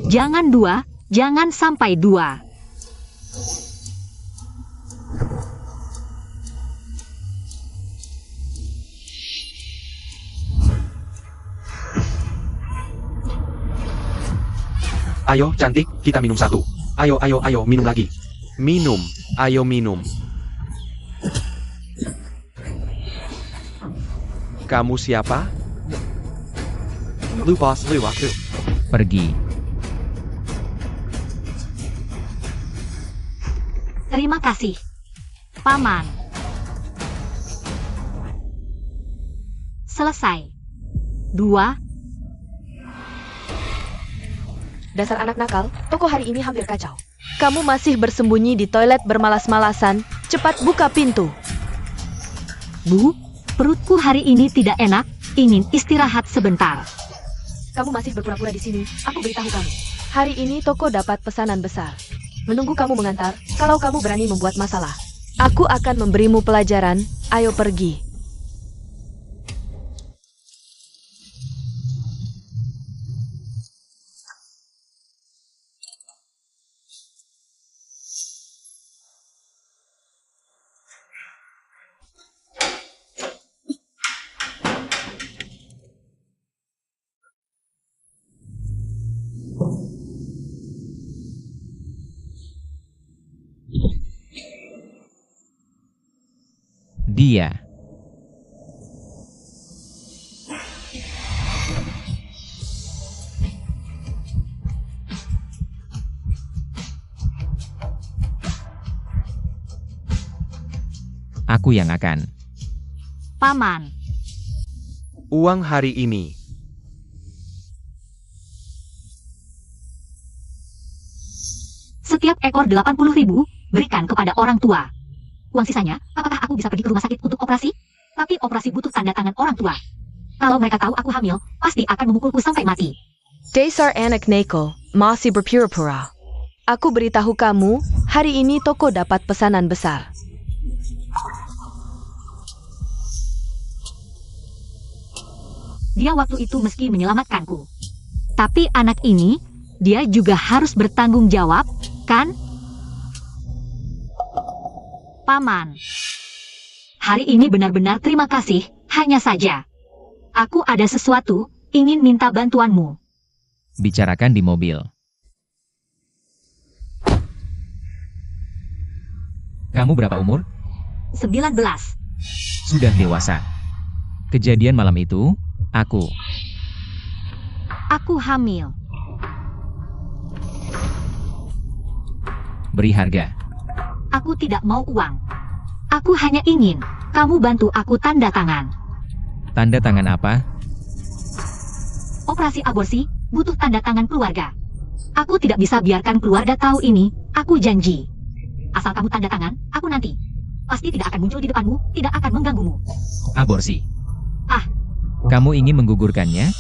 Jangan 2, jangan sampai 2. Ayo, cantik, kita minum satu. Ayo, minum lagi. Minum, ayo minum. Kamu siapa? Lu bos, lu aku. Pergi. Terima kasih, Paman. Selesai. 2. Dasar anak nakal, toko hari ini hampir kacau. Kamu masih bersembunyi di toilet bermalas-malasan. Cepat buka pintu. Bu, perutku hari ini tidak enak, ingin istirahat sebentar. Kamu masih berpura-pura di sini. Aku beritahu kamu. Hari ini toko dapat pesanan besar. Menunggu kamu mengantar, kalau kamu berani membuat masalah. Aku akan memberimu pelajaran. Ayo pergi. Dia. Aku yang akan. Paman. Uang hari ini. Setiap ekor 80.000, berikan kepada orang tua. Uang sisanya, apakah aku bisa pergi ke rumah sakit untuk operasi? Tapi operasi butuh tanda tangan orang tua. Kalau mereka tahu aku hamil, pasti akan memukulku sampai mati. Dasar anak nakal, masih berpura-pura. Aku beritahu kamu, hari ini toko dapat pesanan besar. Dia waktu itu meski menyelamatkanku. Tapi anak ini, dia juga harus bertanggung jawab, kan? Paman. Hari ini benar-benar terima kasih, hanya saja. Aku ada sesuatu, ingin minta bantuanmu. Bicarakan di mobil. Kamu berapa umur? 19. Sudah dewasa. Kejadian malam itu, aku. Aku hamil. Beri harga. Aku tidak mau uang. Aku hanya ingin kamu bantu aku tanda tangan. Tanda tangan apa? Operasi aborsi butuh tanda tangan keluarga. Aku tidak bisa biarkan keluarga tahu ini. Aku janji. Asal kamu tanda tangan, aku nanti pasti tidak akan muncul di depanmu, tidak akan mengganggumu. Aborsi. Ah, Kamu ingin menggugurkannya?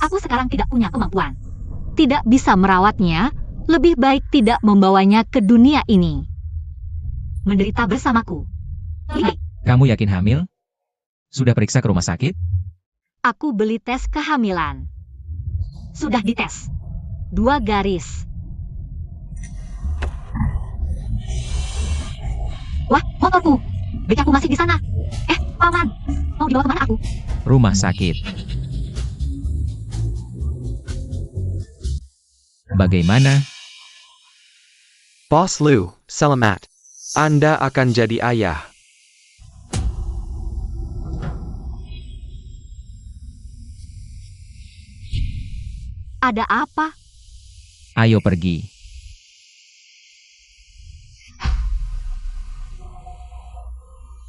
aku sekarang tidak punya kemampuan. Tidak bisa merawatnya, lebih baik tidak membawanya ke dunia ini. Menderita bersamaku. Hai. Kamu yakin hamil? Sudah periksa ke rumah sakit? Aku beli tes kehamilan. Sudah dites. 2 garis. Wah, motorku. Becaku masih di sana. Paman, mau dibawa kemana aku? Rumah sakit. Bagaimana? Bos Lu, selamat. Anda akan jadi ayah. Ada apa? Ayo pergi.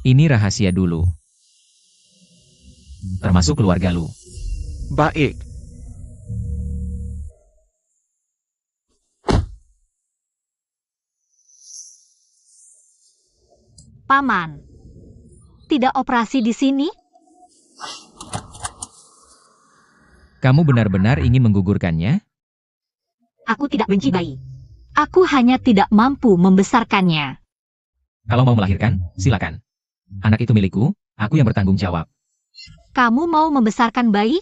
Ini rahasia dulu. Termasuk keluarga lu. Baik. Paman. Tidak operasi di sini? Kamu benar-benar ingin menggugurkannya? Aku tidak benci bayi. Aku hanya tidak mampu membesarkannya. Kalau mau melahirkan, silakan. Anak itu milikku, aku yang bertanggung jawab. Kamu mau membesarkan bayi?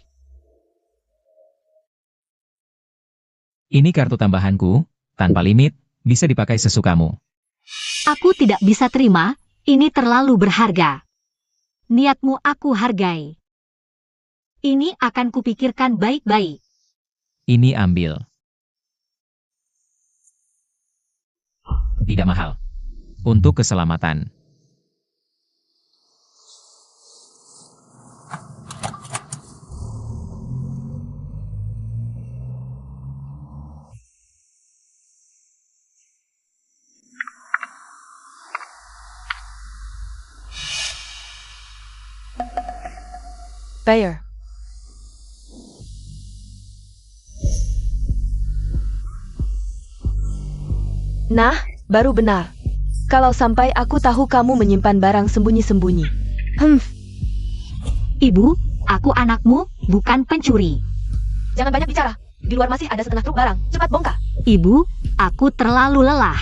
Ini kartu tambahanku, tanpa limit, bisa dipakai sesukamu. Aku tidak bisa terima, ini terlalu berharga. Niatmu aku hargai. Ini akan kupikirkan baik-baik. Ini ambil. Tidak mahal. Untuk keselamatan. Bayer. Nah, baru benar. Kalau sampai aku tahu kamu menyimpan barang sembunyi-sembunyi. Ibu, aku anakmu, bukan pencuri. Jangan banyak bicara. Di luar masih ada setengah truk barang. Cepat bongkar. Ibu, aku terlalu lelah.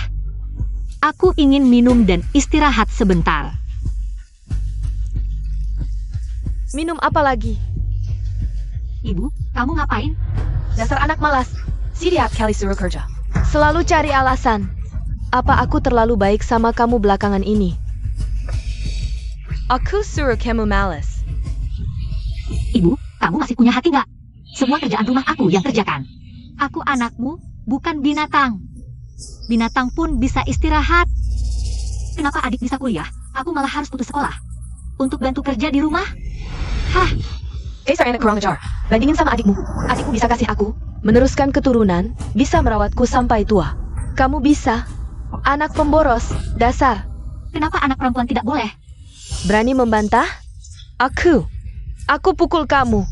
Aku ingin minum dan istirahat sebentar. Minum apa lagi? Ibu, kamu ngapain? Dasar anak malas. Siap kali suruh kerja. Selalu cari alasan. Apa aku terlalu baik sama kamu belakangan ini? Aku suruh kamu malas. Ibu, kamu masih punya hati nggak? Semua kerjaan rumah aku yang kerjakan. Aku anakmu, bukan binatang. Binatang pun bisa istirahat. Kenapa adik bisa kuliah? Aku malah harus putus sekolah. Untuk bantu kerja di rumah? Hah, Dasar anak kurang ajar. Bandingin sama adikmu. Adikku bisa kasih aku meneruskan keturunan, bisa merawatku sampai tua. Kamu bisa. Anak pemboros, dasar. kenapa anak perempuan tidak boleh? Berani membantah? Aku pukul kamu.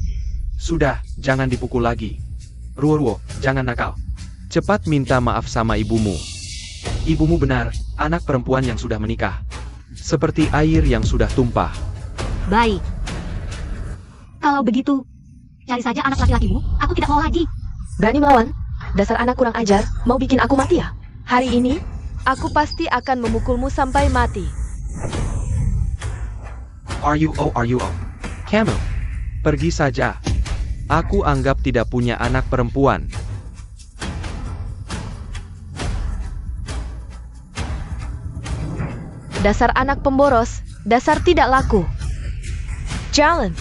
Sudah, jangan dipukul lagi. Ruo, jangan nakal. Cepat minta maaf sama ibumu. Ibumu benar, anak perempuan yang sudah menikah. Seperti air yang sudah tumpah. Baik. Kalau begitu, cari saja anak laki-lakimu. Aku tidak mau lagi. Berani melawan? Dasar anak kurang ajar, mau bikin aku mati ya? Hari ini, aku pasti akan memukulmu sampai mati. Are you oh? Camel, pergi saja. Aku anggap tidak punya anak perempuan. Dasar anak pemboros, dasar tidak laku. Jalan.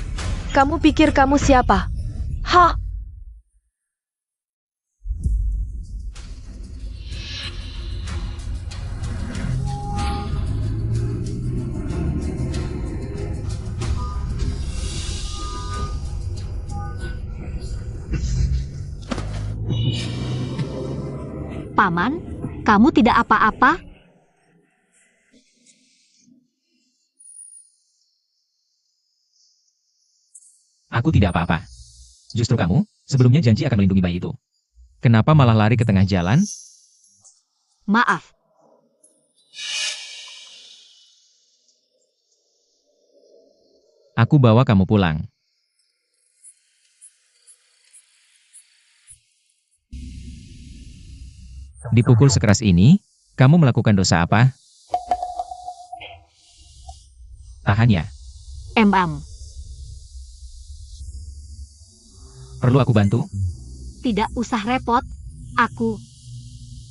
Kamu pikir kamu siapa? Hah? Paman, kamu tidak apa-apa? Aku tidak apa-apa. Justru kamu, sebelumnya janji akan melindungi bayi itu. Kenapa malah lari ke tengah jalan? Maaf. Aku bawa kamu pulang. Dipukul sekeras ini, kamu melakukan dosa apa? Tahan ya. Perlu aku bantu? Tidak usah repot.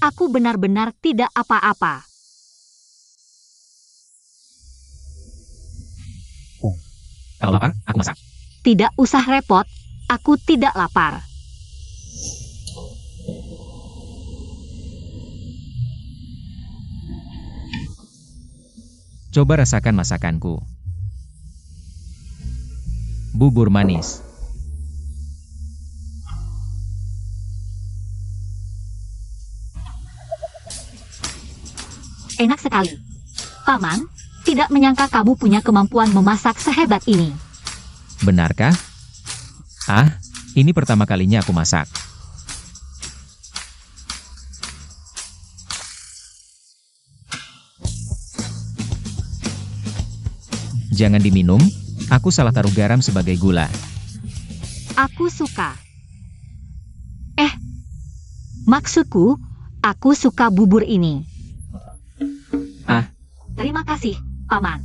Aku benar-benar tidak apa-apa. Kalau lapar, aku masak. Tidak usah repot. Aku tidak lapar. Coba rasakan masakanku. Bubur manis. Enak sekali. Paman, tidak menyangka kamu punya kemampuan memasak sehebat ini. Benarkah? Ah, ini pertama kalinya aku masak. Jangan diminum, aku salah taruh garam sebagai gula. Aku suka. Maksudku, aku suka bubur ini. Ah. Terima kasih, Paman.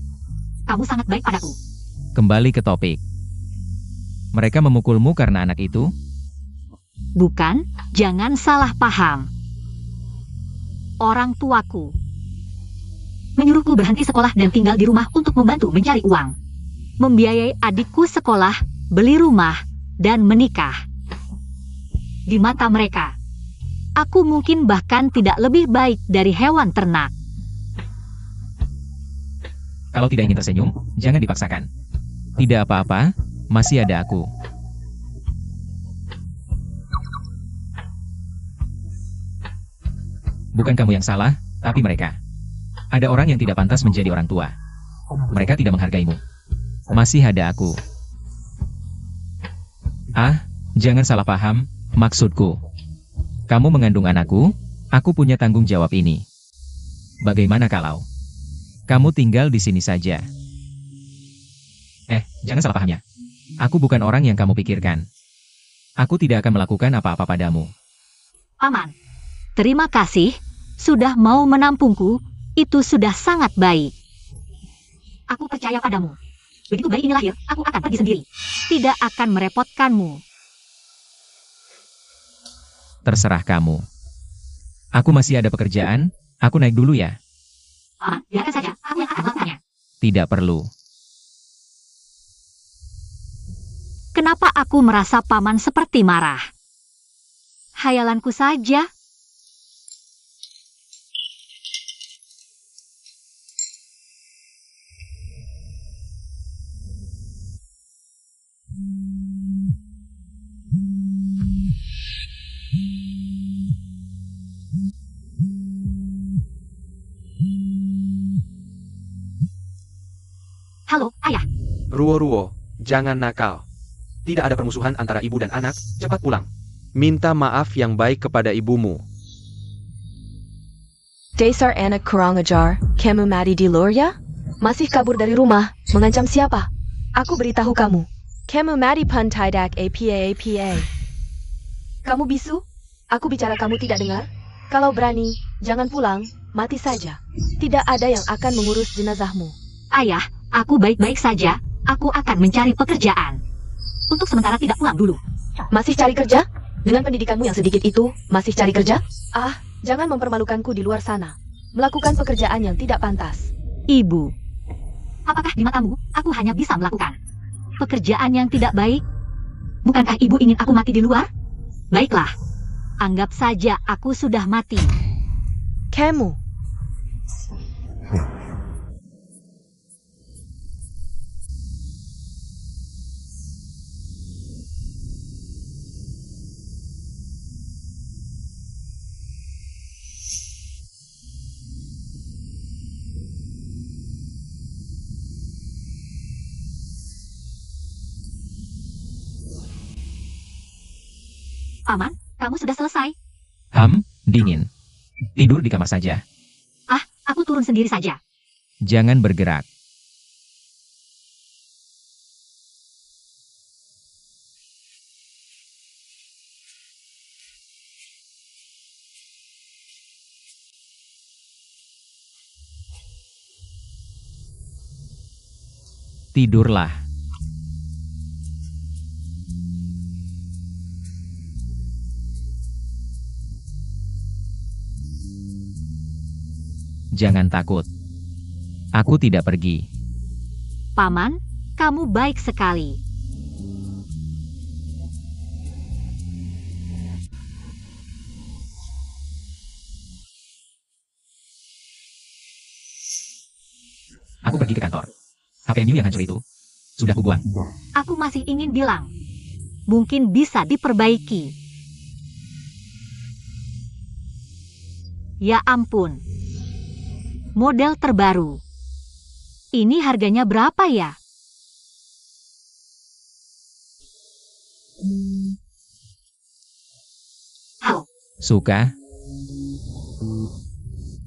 Kamu sangat baik padaku. Kembali ke topik. Mereka memukulmu karena anak itu? Bukan, jangan salah paham. Orang tuaku menyuruhku berhenti sekolah dan tinggal di rumah untuk membantu mencari uang, membiayai adikku sekolah, beli rumah, dan menikah. Di mata mereka, aku mungkin bahkan tidak lebih baik dari hewan ternak. Kalau tidak ingin tersenyum, jangan dipaksakan. Tidak apa-apa, masih ada aku. Bukan kamu yang salah, tapi mereka. Ada orang yang tidak pantas menjadi orang tua. Mereka tidak menghargaimu. Masih ada aku. Ah, jangan salah paham, maksudku. Kamu mengandung anakku, aku punya tanggung jawab ini. Bagaimana kalau kamu tinggal di sini saja? Jangan salah pahamnya. Aku bukan orang yang kamu pikirkan. Aku tidak akan melakukan apa-apa padamu. Paman, terima kasih, sudah mau menampungku, itu sudah sangat baik. Aku percaya padamu. Begitu bayi ini lahir, aku akan pergi sendiri. Tidak akan merepotkanmu. Terserah kamu. Aku masih ada pekerjaan, aku naik dulu ya. Paman, biarkan saja, aku yang akan melakukannya. Tidak perlu. Kenapa aku merasa paman seperti marah? Hayalanku saja. Halo, ayah. Ruo-ruo, jangan nakal. Tidak ada permusuhan antara ibu dan anak, cepat pulang. Minta maaf yang baik kepada ibumu. Dasar anak kurang ajar, kamu mati di luar ya? Masih kabur dari rumah, mengancam siapa? Aku beritahu kamu. Kamu mati pun tidak apa. Kamu bisu? Aku bicara kamu tidak dengar? Kalau berani, jangan pulang, mati saja. Tidak ada yang akan mengurus jenazahmu. Ayah, aku baik-baik saja. Aku akan mencari pekerjaan. Untuk sementara tidak pulang dulu. Masih cari kerja? Dengan pendidikanmu yang sedikit itu, masih cari kerja? Ah, jangan mempermalukanku di luar sana. Melakukan pekerjaan yang tidak pantas. Ibu, apakah di matamu aku hanya bisa melakukan pekerjaan yang tidak baik? Bukankah ibu ingin aku mati di luar? Baiklah, anggap saja aku sudah mati. Kamu. Paman, kamu sudah selesai. Dingin. Tidur di kamar saja. Ah, aku turun sendiri saja. Jangan bergerak. Tidurlah. Jangan takut. Aku tidak pergi. Paman, kamu baik sekali. Aku pergi ke kantor. HP Miu yang hancur itu sudah kubuang. Aku masih ingin bilang, mungkin bisa diperbaiki. Ya ampun. Model terbaru. Ini harganya berapa ya? Halo, Suka?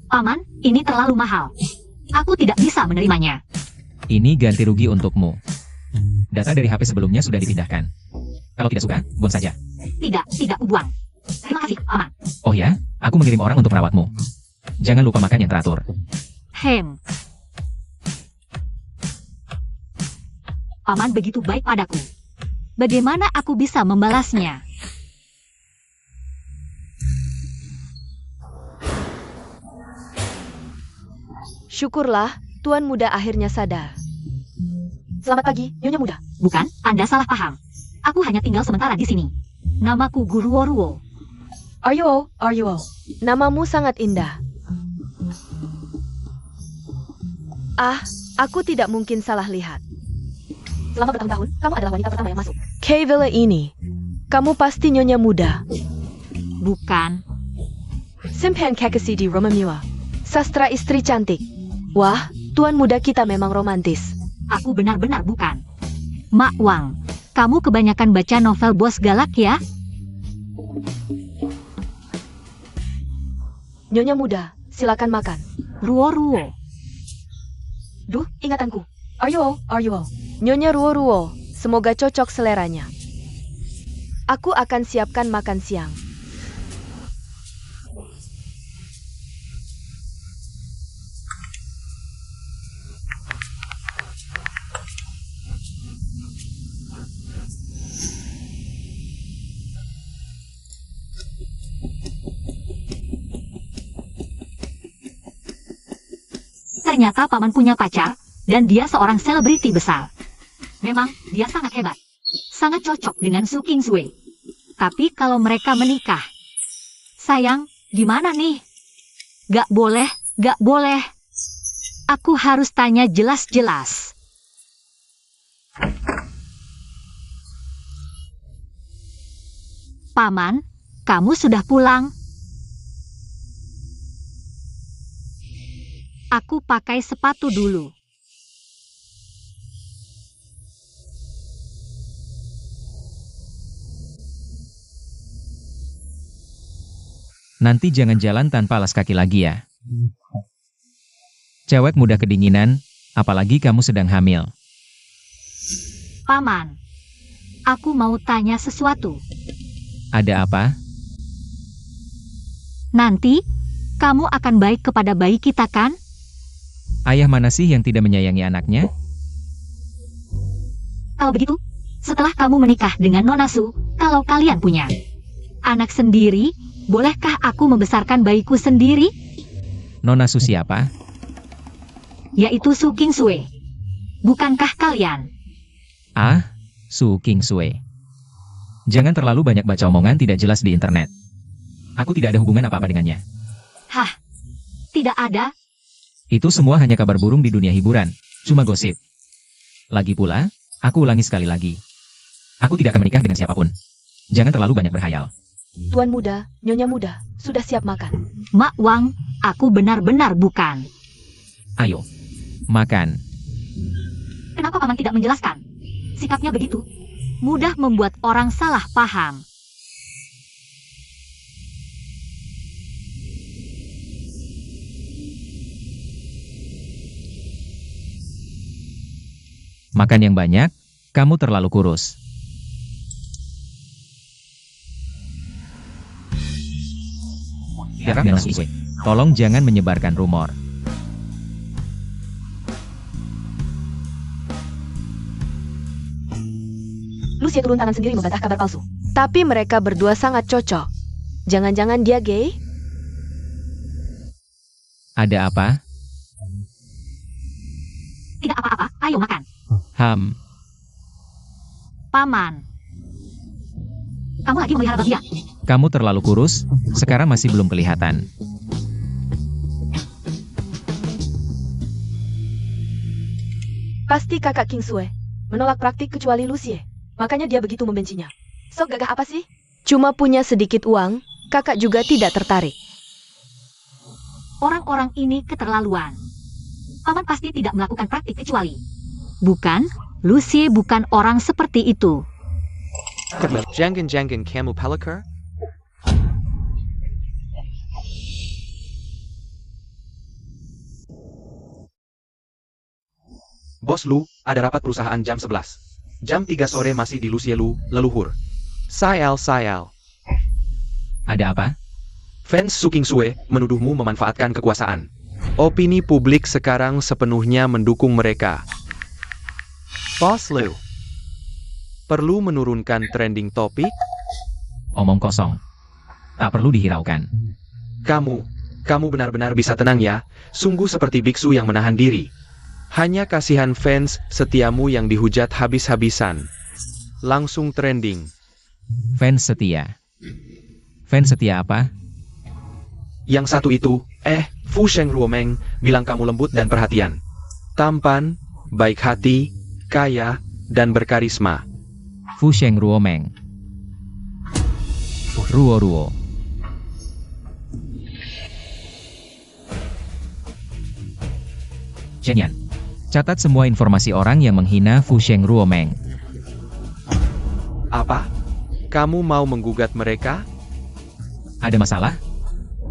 Paman, ini terlalu mahal. Aku tidak bisa menerimanya. Ini ganti rugi untukmu. Data dari HP sebelumnya sudah dipindahkan. Kalau tidak suka, buang saja. Tidak kubuang. Terima kasih, Paman. Oh ya, aku mengirim orang untuk merawatmu. Jangan lupa makan yang teratur. Paman begitu baik padaku. Bagaimana aku bisa membalasnya? Syukurlah, Tuan Muda akhirnya sadar. Selamat pagi, Nyonya Muda. Bukan, Anda salah paham. Aku hanya tinggal sementara di sini. Namaku Guruo. Aryuo. Namamu sangat indah. Ah, aku tidak mungkin salah lihat. Selama bertahun-tahun, kamu adalah wanita pertama yang masuk. Villa ini, kamu pasti Nyonya Muda. Bukan. Simpan Kekasi di Romamua. Sastra istri cantik. Wah, Tuan Muda kita memang romantis. Aku benar-benar bukan. Mak Wang, kamu kebanyakan baca novel bos galak ya? Nyonya Muda, silakan makan. Ruo. Duh, ingatanku. Aryuo. Nyonya Ruo, semoga cocok seleranya. Aku akan siapkan makan siang. Ternyata paman punya pacar, dan dia seorang selebriti besar. Memang, dia sangat hebat. Sangat cocok dengan Su Kingsway. Tapi kalau mereka menikah, sayang, gimana nih? Gak boleh. Aku harus tanya jelas-jelas. Paman, kamu sudah pulang? Aku pakai sepatu dulu. Nanti jangan jalan tanpa alas kaki lagi ya. Cewek mudah kedinginan, apalagi kamu sedang hamil. Paman, aku mau tanya sesuatu. Ada apa? Nanti, kamu akan baik kepada bayi kita kan? Ayah mana sih yang tidak menyayangi anaknya? Kalau begitu, setelah kamu menikah dengan Nona Su, kalau kalian punya anak sendiri, bolehkah aku membesarkan bayiku sendiri? Nona Su siapa? Yaitu Su Kingsway. Bukankah kalian? Ah, Su Kingsway. Jangan terlalu banyak baca omongan tidak jelas di internet. Aku tidak ada hubungan apa-apa dengannya. Hah? Tidak ada? Itu semua hanya kabar burung di dunia hiburan, cuma gosip. Lagi pula, aku ulangi sekali lagi. Aku tidak akan menikah dengan siapapun. Jangan terlalu banyak berhayal. Tuan Muda, Nyonya Muda, sudah siap makan. Mak Wang, aku benar-benar bukan. Ayo, makan. Kenapa paman tidak menjelaskan? Sikapnya begitu, mudah membuat orang salah paham. Makan yang banyak, kamu terlalu kurus. Nona Su, tolong jangan menyebarkan rumor. Lucia turun tangan sendiri membantah kabar palsu. Tapi mereka berdua sangat cocok. Jangan-jangan dia gay? Ada apa? Tidak apa-apa, ayo makan. Paman, kamu lagi memelihara babi ya? Kamu terlalu kurus, sekarang masih belum kelihatan. Pasti kakak Kingsway menolak praktik kecuali Lucie. Makanya dia begitu membencinya. Sok gagah apa sih? Cuma punya sedikit uang, kakak juga tidak tertarik. Orang-orang ini keterlaluan. Paman pasti tidak melakukan praktik kecuali. Bukan, Lucie bukan orang seperti itu. Jangan kamu pelakar? Bos Lu, ada rapat perusahaan jam 11. Jam 3 sore masih di Lucie Lu, leluhur. Sayal. Ada apa? Fans Su Kingsway menuduhmu memanfaatkan kekuasaan. Opini publik sekarang sepenuhnya mendukung mereka. Bos Lu, perlu menurunkan trending topik? Omong kosong. Tak perlu dihiraukan. Kamu Kamu benar-benar bisa tenang ya, sungguh seperti biksu yang menahan diri. Hanya kasihan fans setiamu yang dihujat habis-habisan. Langsung trending. Fans setia. Fans setia apa? Yang satu itu, Fu Sheng Ruomeng, bilang kamu lembut dan perhatian. Tampan, baik hati, kaya, dan berkarisma. Fu Sheng Ruomeng. Ruo. Zhenyan. Catat semua informasi orang yang menghina Fu Sheng Ruomeng. Apa? Kamu mau menggugat mereka? Ada masalah?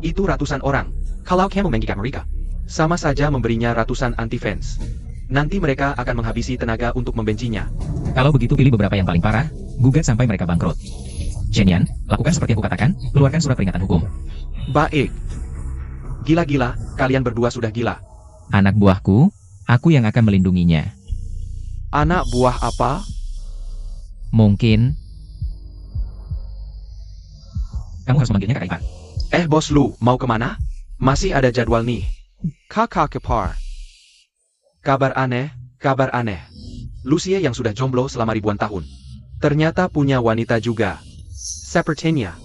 Itu ratusan orang. Kalau kamu menggugat mereka, sama saja memberinya ratusan anti-fans. Nanti mereka akan menghabisi tenaga untuk membencinya. Kalau begitu pilih beberapa yang paling parah, gugat sampai mereka bangkrut. Zhenyan, lakukan seperti aku katakan, keluarkan surat peringatan hukum. Baik. Gila-gila, kalian berdua sudah gila. Anak buahku, aku yang akan melindunginya. Anak buah apa? Mungkin kamu harus memanggilnya kakak ipar. Bos lu, mau kemana? Masih ada jadwal nih. Kakak kepar. Kabar aneh. Lucia yang sudah jomblo selama ribuan tahun. Ternyata punya wanita juga. Sepertinya.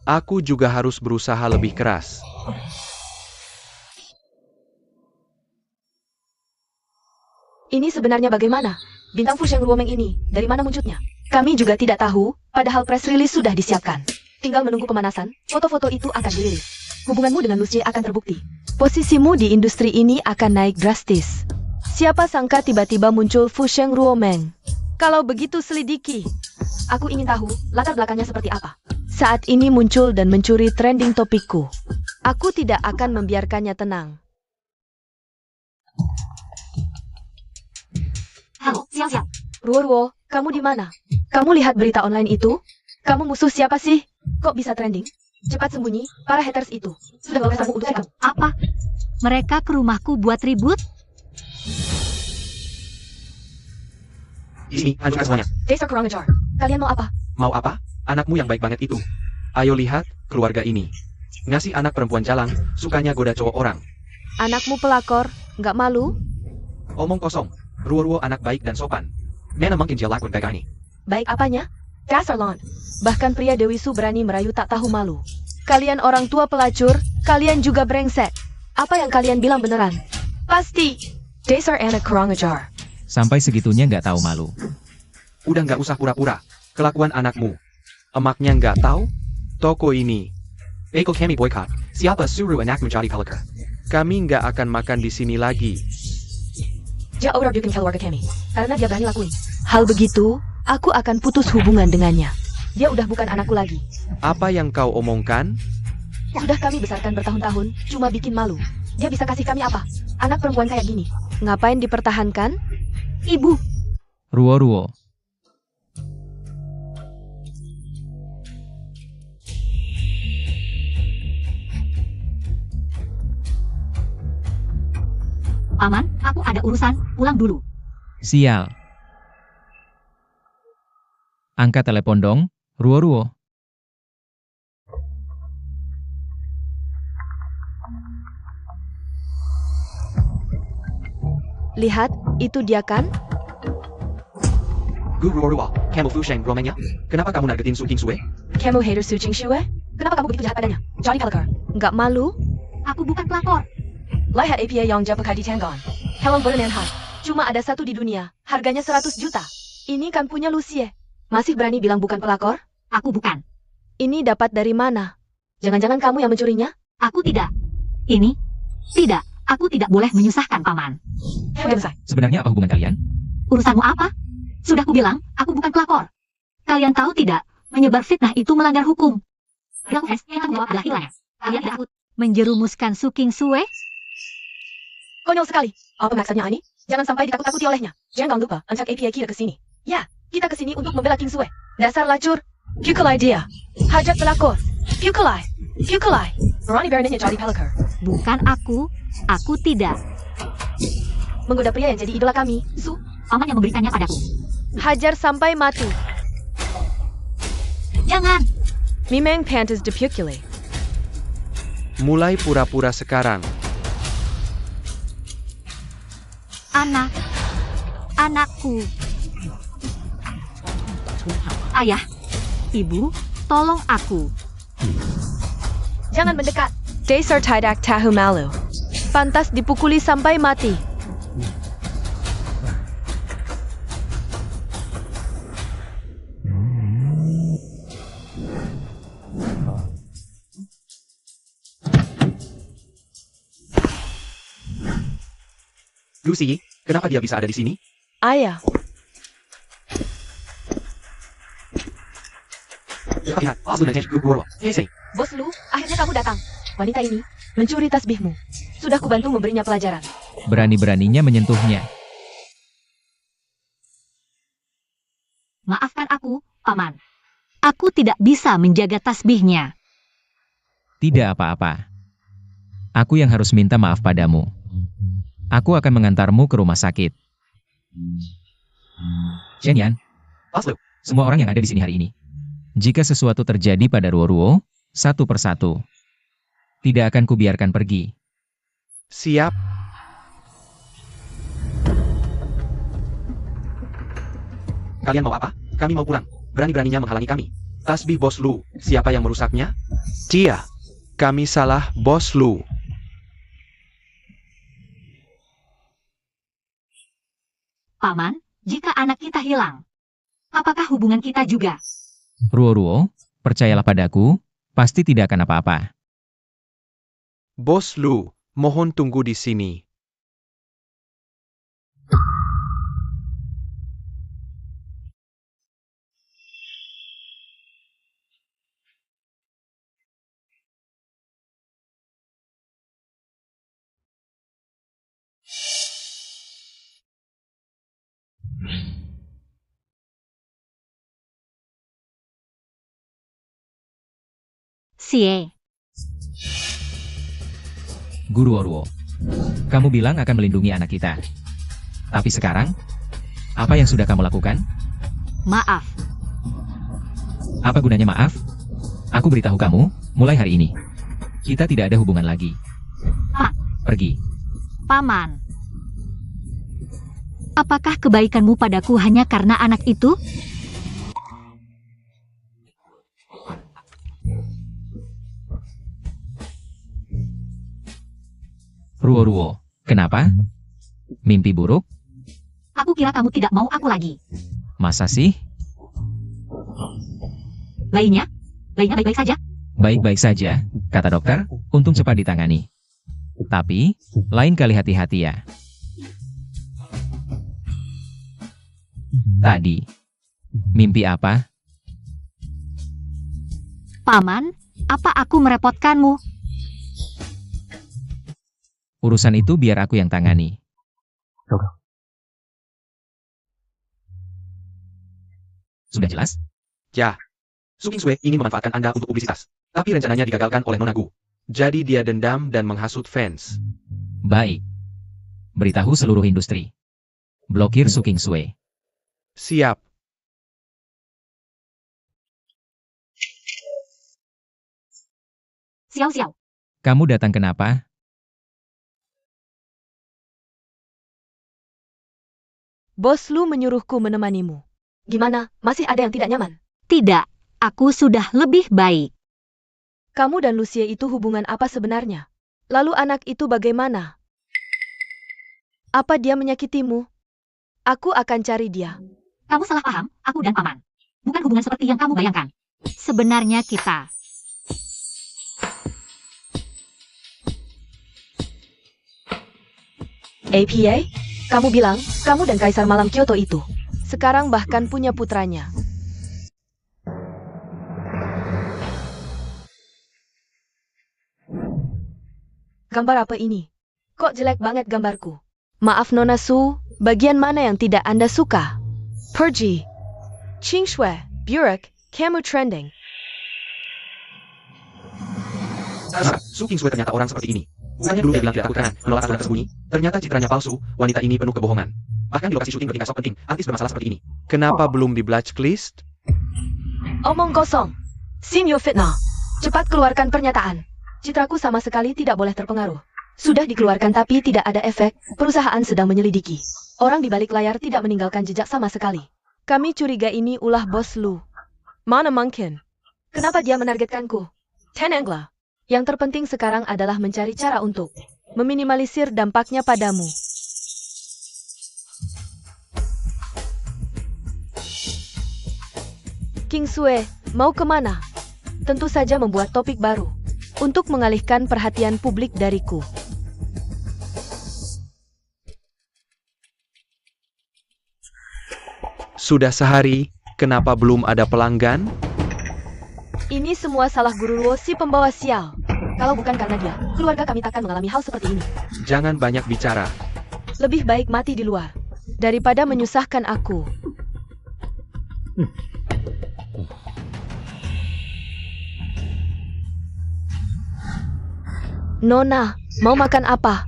Aku juga harus berusaha lebih keras. Ini sebenarnya bagaimana? Bintang Fu Sheng Ruomeng ini, dari mana munculnya? Kami juga tidak tahu, padahal press release sudah disiapkan. Tinggal menunggu pemanasan, foto-foto itu akan dirilis. Hubunganmu dengan Lucia akan terbukti. Posisimu di industri ini akan naik drastis. Siapa sangka tiba-tiba muncul Fu Sheng Ruomeng. Kalau begitu selidiki. Aku ingin tahu, latar belakangnya seperti apa. Saat ini muncul dan mencuri trending topikku. Aku tidak akan membiarkannya tenang. Halo, siang-siang. Ruo, kamu di mana? Kamu lihat berita online itu? Kamu musuh siapa sih? Kok bisa trending? Cepat sembunyi, para haters itu. Sudah bawa kamu untuk kamu. Apa? Mereka ke rumahku buat ribut? Di sini, hancurkan semuanya. Desa Kurangajar, kalian mau apa? Mau apa? Anakmu yang baik banget itu. Ayo lihat, keluarga ini. Ngasih anak perempuan jalan, sukanya goda cowok orang. Anakmu pelakor, nggak malu? Omong kosong. Ruo anak baik dan sopan. Mana mungkin dia lakukan kayak gini? Baik apanya? Dasarlon. Bahkan pria Dewi Su berani merayu tak tahu malu. Kalian orang tua pelacur, kalian juga brengsek. Apa yang kalian bilang beneran? Pasti. Dasar anak Kurangajar. Sampai segitunya nggak tahu malu. Udah nggak usah pura-pura. Kelakuan anakmu. Emaknya nggak tahu? Toko ini. Kok kami boykot. Siapa suruh anakmu jadi pelakor? Kami nggak akan makan di sini lagi. Dia udah bikin keluarga kami. Karena dia berani lakuin. Hal begitu, aku akan putus hubungan dengannya. Dia udah bukan anakku lagi. Apa yang kau omongkan? Sudah kami besarkan bertahun-tahun, cuma bikin malu. Dia bisa kasih kami apa? Anak perempuan kayak gini. Ngapain dipertahankan? Ibu, Ruo. Paman, aku ada urusan, pulang dulu. Sial. Angkat telepon dong, Ruo. Lihat, itu dia kan? Guru Ruo, kamu Fu Sheng Ruomengnya? Kenapa kamu nargetin Su King Sue? Kamu hater Su Ching Shue? Kenapa kamu begitu jahat padanya? Johnny Pelakor. Nggak malu? Aku bukan pelakor. Lihat APA yang Japaka di Tanggon. Helm Bernanhan. Cuma ada satu di dunia. Harganya 100 juta. Ini kan punya Lucie. Masih berani bilang bukan pelakor? Aku bukan. Ini dapat dari mana? Jangan-jangan kamu yang mencurinya? Aku tidak. Ini? Tidak. Aku tidak boleh menyusahkan paman. Sebenarnya apa hubungan kalian? Urusanmu apa? Sudah kubilang, aku bukan pelakor. Kalian tahu tidak, menyebar fitnah itu melanggar hukum. Yang tanggung jawab adalah hilang. Kalian takut menjerumuskan Su King Sue? Konyol sekali. Apa maksudnya ini? Jangan sampai ditakut-takuti olehnya. Jangan lupa, ajak APA kita ke sini. Ya, kita ke sini untuk membela King Sue. Dasar lacur. Pukulai dia. Hajat pelakor. Pukulai. Berani beraninya jadi pelakor. Bukan aku tidak. Menggoda pria yang jadi idola kami. Su, paman yang memberikannya padaku. Hajar sampai mati. Jangan. Mimeng pantas de Pukule. Mulai pura-pura sekarang. Anakku. Ayah, ibu, tolong aku. Jangan mendekat. Dasar tidak tahu malu. Pantas dipukuli sampai mati. Lucy, kenapa dia bisa ada di sini? Ayah, Lihat, Ruoro. Hei, Bos Lu, akhirnya kamu datang. Wanita ini mencuri tasbihmu. Sudah kubantu memberinya pelajaran. Berani-beraninya menyentuhnya. Maafkan aku, Paman. Aku tidak bisa menjaga tasbihnya. Tidak apa-apa. Aku yang harus minta maaf padamu. Aku akan mengantarmu ke rumah sakit. Shenyan, semua orang yang ada di sini hari ini. Jika sesuatu terjadi pada Ruo-Ruo, satu persatu, tidak akan kubiarkan pergi. siap. Kalian mau apa? Kami mau pulang. Berani-beraninya menghalangi kami. Tasbih Bos Lu, siapa yang merusaknya? Dia. Kami salah, Bos Lu. Paman, jika anak kita hilang, apakah hubungan kita juga? Ruo-Ruo, percayalah padaku, pasti tidak akan apa-apa. Bos Lu, mohon tunggu di sini. Sie. Guru Ruo, kamu bilang akan melindungi anak kita. Tapi sekarang, apa yang sudah kamu lakukan? Maaf. Apa gunanya maaf? Aku beritahu kamu, mulai hari ini, kita tidak ada hubungan lagi. Pak. Pergi. Paman. Apakah kebaikanmu padaku hanya karena anak itu? Ruo-Ruo, kenapa? Mimpi buruk? Aku kira kamu tidak mau aku lagi. Masa sih? Lainnya baik-baik saja. Baik-baik saja, kata dokter, untung cepat ditangani. Tapi, lain kali hati-hati ya. Tadi, mimpi apa? Paman, apa aku merepotkanmu? Urusan itu biar aku yang tangani. Sudah jelas? Ya. Suking Sue ingin memanfaatkan Anda untuk publisitas. Tapi rencananya digagalkan oleh Nona Gu. Jadi dia dendam dan menghasut fans. Baik. Beritahu seluruh industri. Blokir Suking Sue. Siap. Xiao-xiao. Kamu datang kenapa? Bos Lu menyuruhku menemanimu. Gimana? Masih ada yang tidak nyaman? Tidak, aku sudah lebih baik. Kamu dan Lucia itu hubungan apa sebenarnya? Lalu anak itu bagaimana? Apa dia menyakitimu? Aku akan cari dia. Kamu salah paham, aku dan Paman. Bukan hubungan seperti yang kamu bayangkan. Sebenarnya kita. APA? Kamu bilang, kamu dan Kaisar Malam Kyoto itu. Sekarang bahkan punya putranya. Gambar apa ini? Kok jelek banget gambarku? Maaf Nona Su, bagian mana yang tidak Anda suka? Pergi. Ching Shui, Burek, kamu trending. Suking Sue ternyata orang seperti ini. Bukannya dulu dia bilang tidak takut kanan, menolak aturan tersembunyi. Ternyata citranya palsu, wanita ini penuh kebohongan. Bahkan di lokasi syuting bertingkah sok penting, artis bermasalah seperti ini. Kenapa belum di blacklist? Omong kosong. Sim Yo Fitnah. Cepat keluarkan pernyataan. Citraku sama sekali tidak boleh terpengaruh. Sudah dikeluarkan tapi tidak ada efek, perusahaan sedang menyelidiki. Orang di balik layar tidak meninggalkan jejak sama sekali. Kami curiga ini ulah bos Lu. Mana mungkin? Kenapa dia menargetkanku? Tenanglah. Yang terpenting sekarang adalah mencari cara untuk meminimalisir dampaknya padamu. King Sue, mau kemana? Tentu saja membuat topik baru untuk mengalihkan perhatian publik dariku. Sudah sehari, kenapa belum ada pelanggan? Ini semua salah Guru Luo si pembawa sial. Kalau bukan karena dia, keluarga kami takkan mengalami hal seperti ini. Jangan banyak bicara. Lebih baik mati di luar daripada menyusahkan aku. Nona, mau makan apa?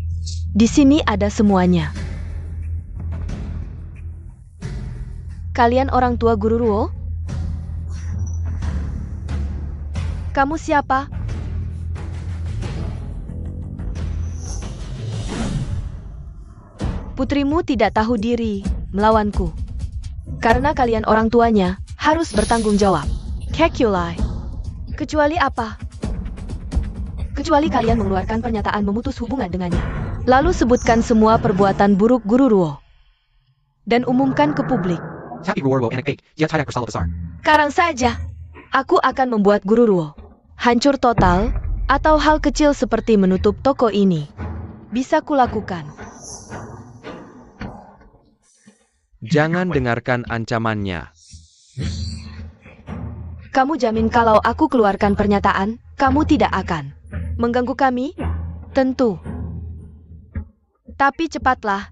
Di sini ada semuanya. Kalian orang tua Guru Luo? Kamu siapa? Putrimu tidak tahu diri melawanku. Karena kalian orang tuanya harus bertanggung jawab. Kekulai. Kecuali apa? Kecuali kalian mengeluarkan pernyataan memutus hubungan dengannya. Lalu sebutkan semua perbuatan buruk Guru Luo. Dan umumkan ke publik. Sekarang saja, aku akan membuat Guru Luo hancur total, atau hal kecil seperti menutup toko ini bisa kulakukan. Jangan dengarkan ancamannya. Kamu jamin kalau aku keluarkan pernyataan, kamu tidak akan mengganggu kami? Tentu. Tapi cepatlah.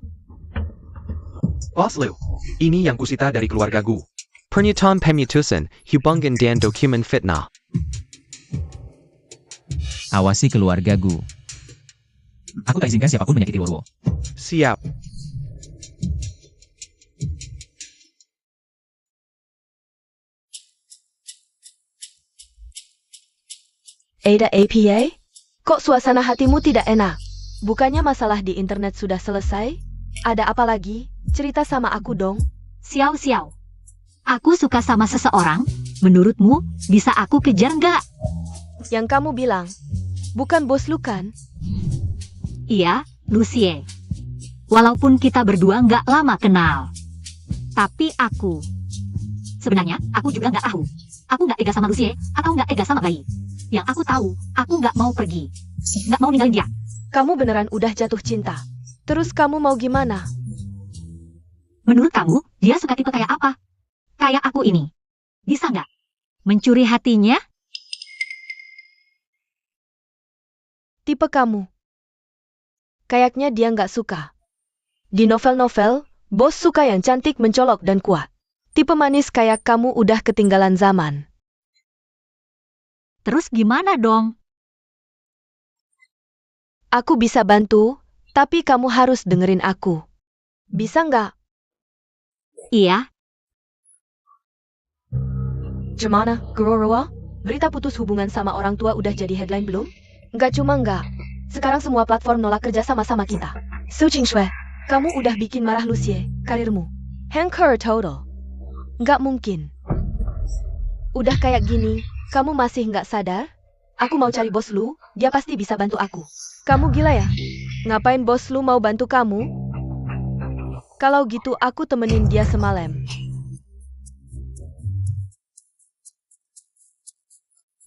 Bos Lu, ini yang kusita dari keluarga Gu. Pernyataan pemutusan, hubungan dan dokumen fitnah. Awasi keluarga Gu. Aku tak izinkan siapapun menyakiti Luo. Siap. Ada APA? Kok suasana hatimu tidak enak? Bukannya masalah di internet sudah selesai? Ada apa lagi? Cerita sama aku dong. Xiao. Aku suka sama seseorang. Menurutmu, bisa aku kejar nggak? Yang kamu bilang, bukan bos lu kan? Iya, Lucie. Walaupun kita berdua nggak lama kenal. Tapi sebenarnya, aku juga nggak tahu. Aku nggak tega sama Lucie, atau nggak tega sama bayi. Yang aku tahu, aku nggak mau pergi. Nggak mau ninggalin dia. Kamu beneran udah jatuh cinta. Terus kamu mau gimana? Menurut kamu, dia suka tipe kayak apa? Kayak aku ini. Bisa nggak? Mencuri hatinya? Tipe kamu. Kayaknya dia nggak suka. Di novel-novel, bos suka yang cantik, mencolok, dan kuat. Tipe manis kayak kamu udah ketinggalan zaman. Terus gimana dong? Aku bisa bantu, tapi kamu harus dengerin aku. Bisa nggak? Iya, Gimana, Guru? Berita putus hubungan sama orang tua udah jadi headline belum? Nggak. Sekarang semua platform nolak kerja sama-sama kita. Su Qingshui, kamu udah bikin marah Lucie, karirmu hancur total. Nggak mungkin. Udah kayak gini, kamu masih nggak sadar? Aku mau cari bos lu, dia pasti bisa bantu aku. Kamu gila ya? Ngapain bos lu mau bantu kamu? Kalau gitu aku temenin dia semalam.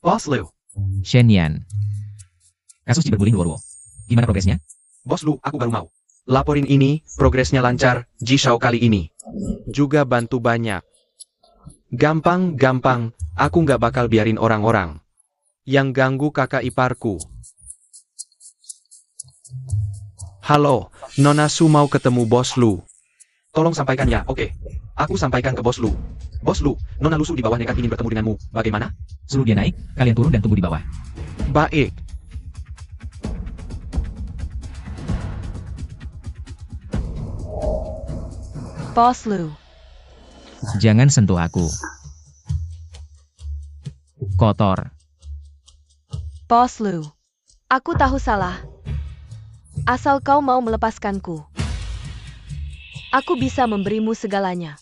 Bos Lu. Shenyan. Kasus cyberbullying Luo. Gimana progresnya? Bos Lu, aku baru mau laporin ini, progresnya lancar, Jishao kali ini. Juga bantu banyak. Gampang, aku nggak bakal biarin orang-orang yang ganggu kakak iparku. Halo, Nona Su mau ketemu Bos Lu. Tolong sampaikan ya, oke. Aku sampaikan ke Bos Lu. Bos Lu, Nona Lusu di bawah nekat ingin bertemu denganmu. Bagaimana? Suruh dia naik, kalian turun dan tunggu di bawah. Baik. Bos lu. Jangan sentuh aku. Kotor. Bos lu. Aku tahu salah. Asal kau mau melepaskanku, aku bisa memberimu segalanya.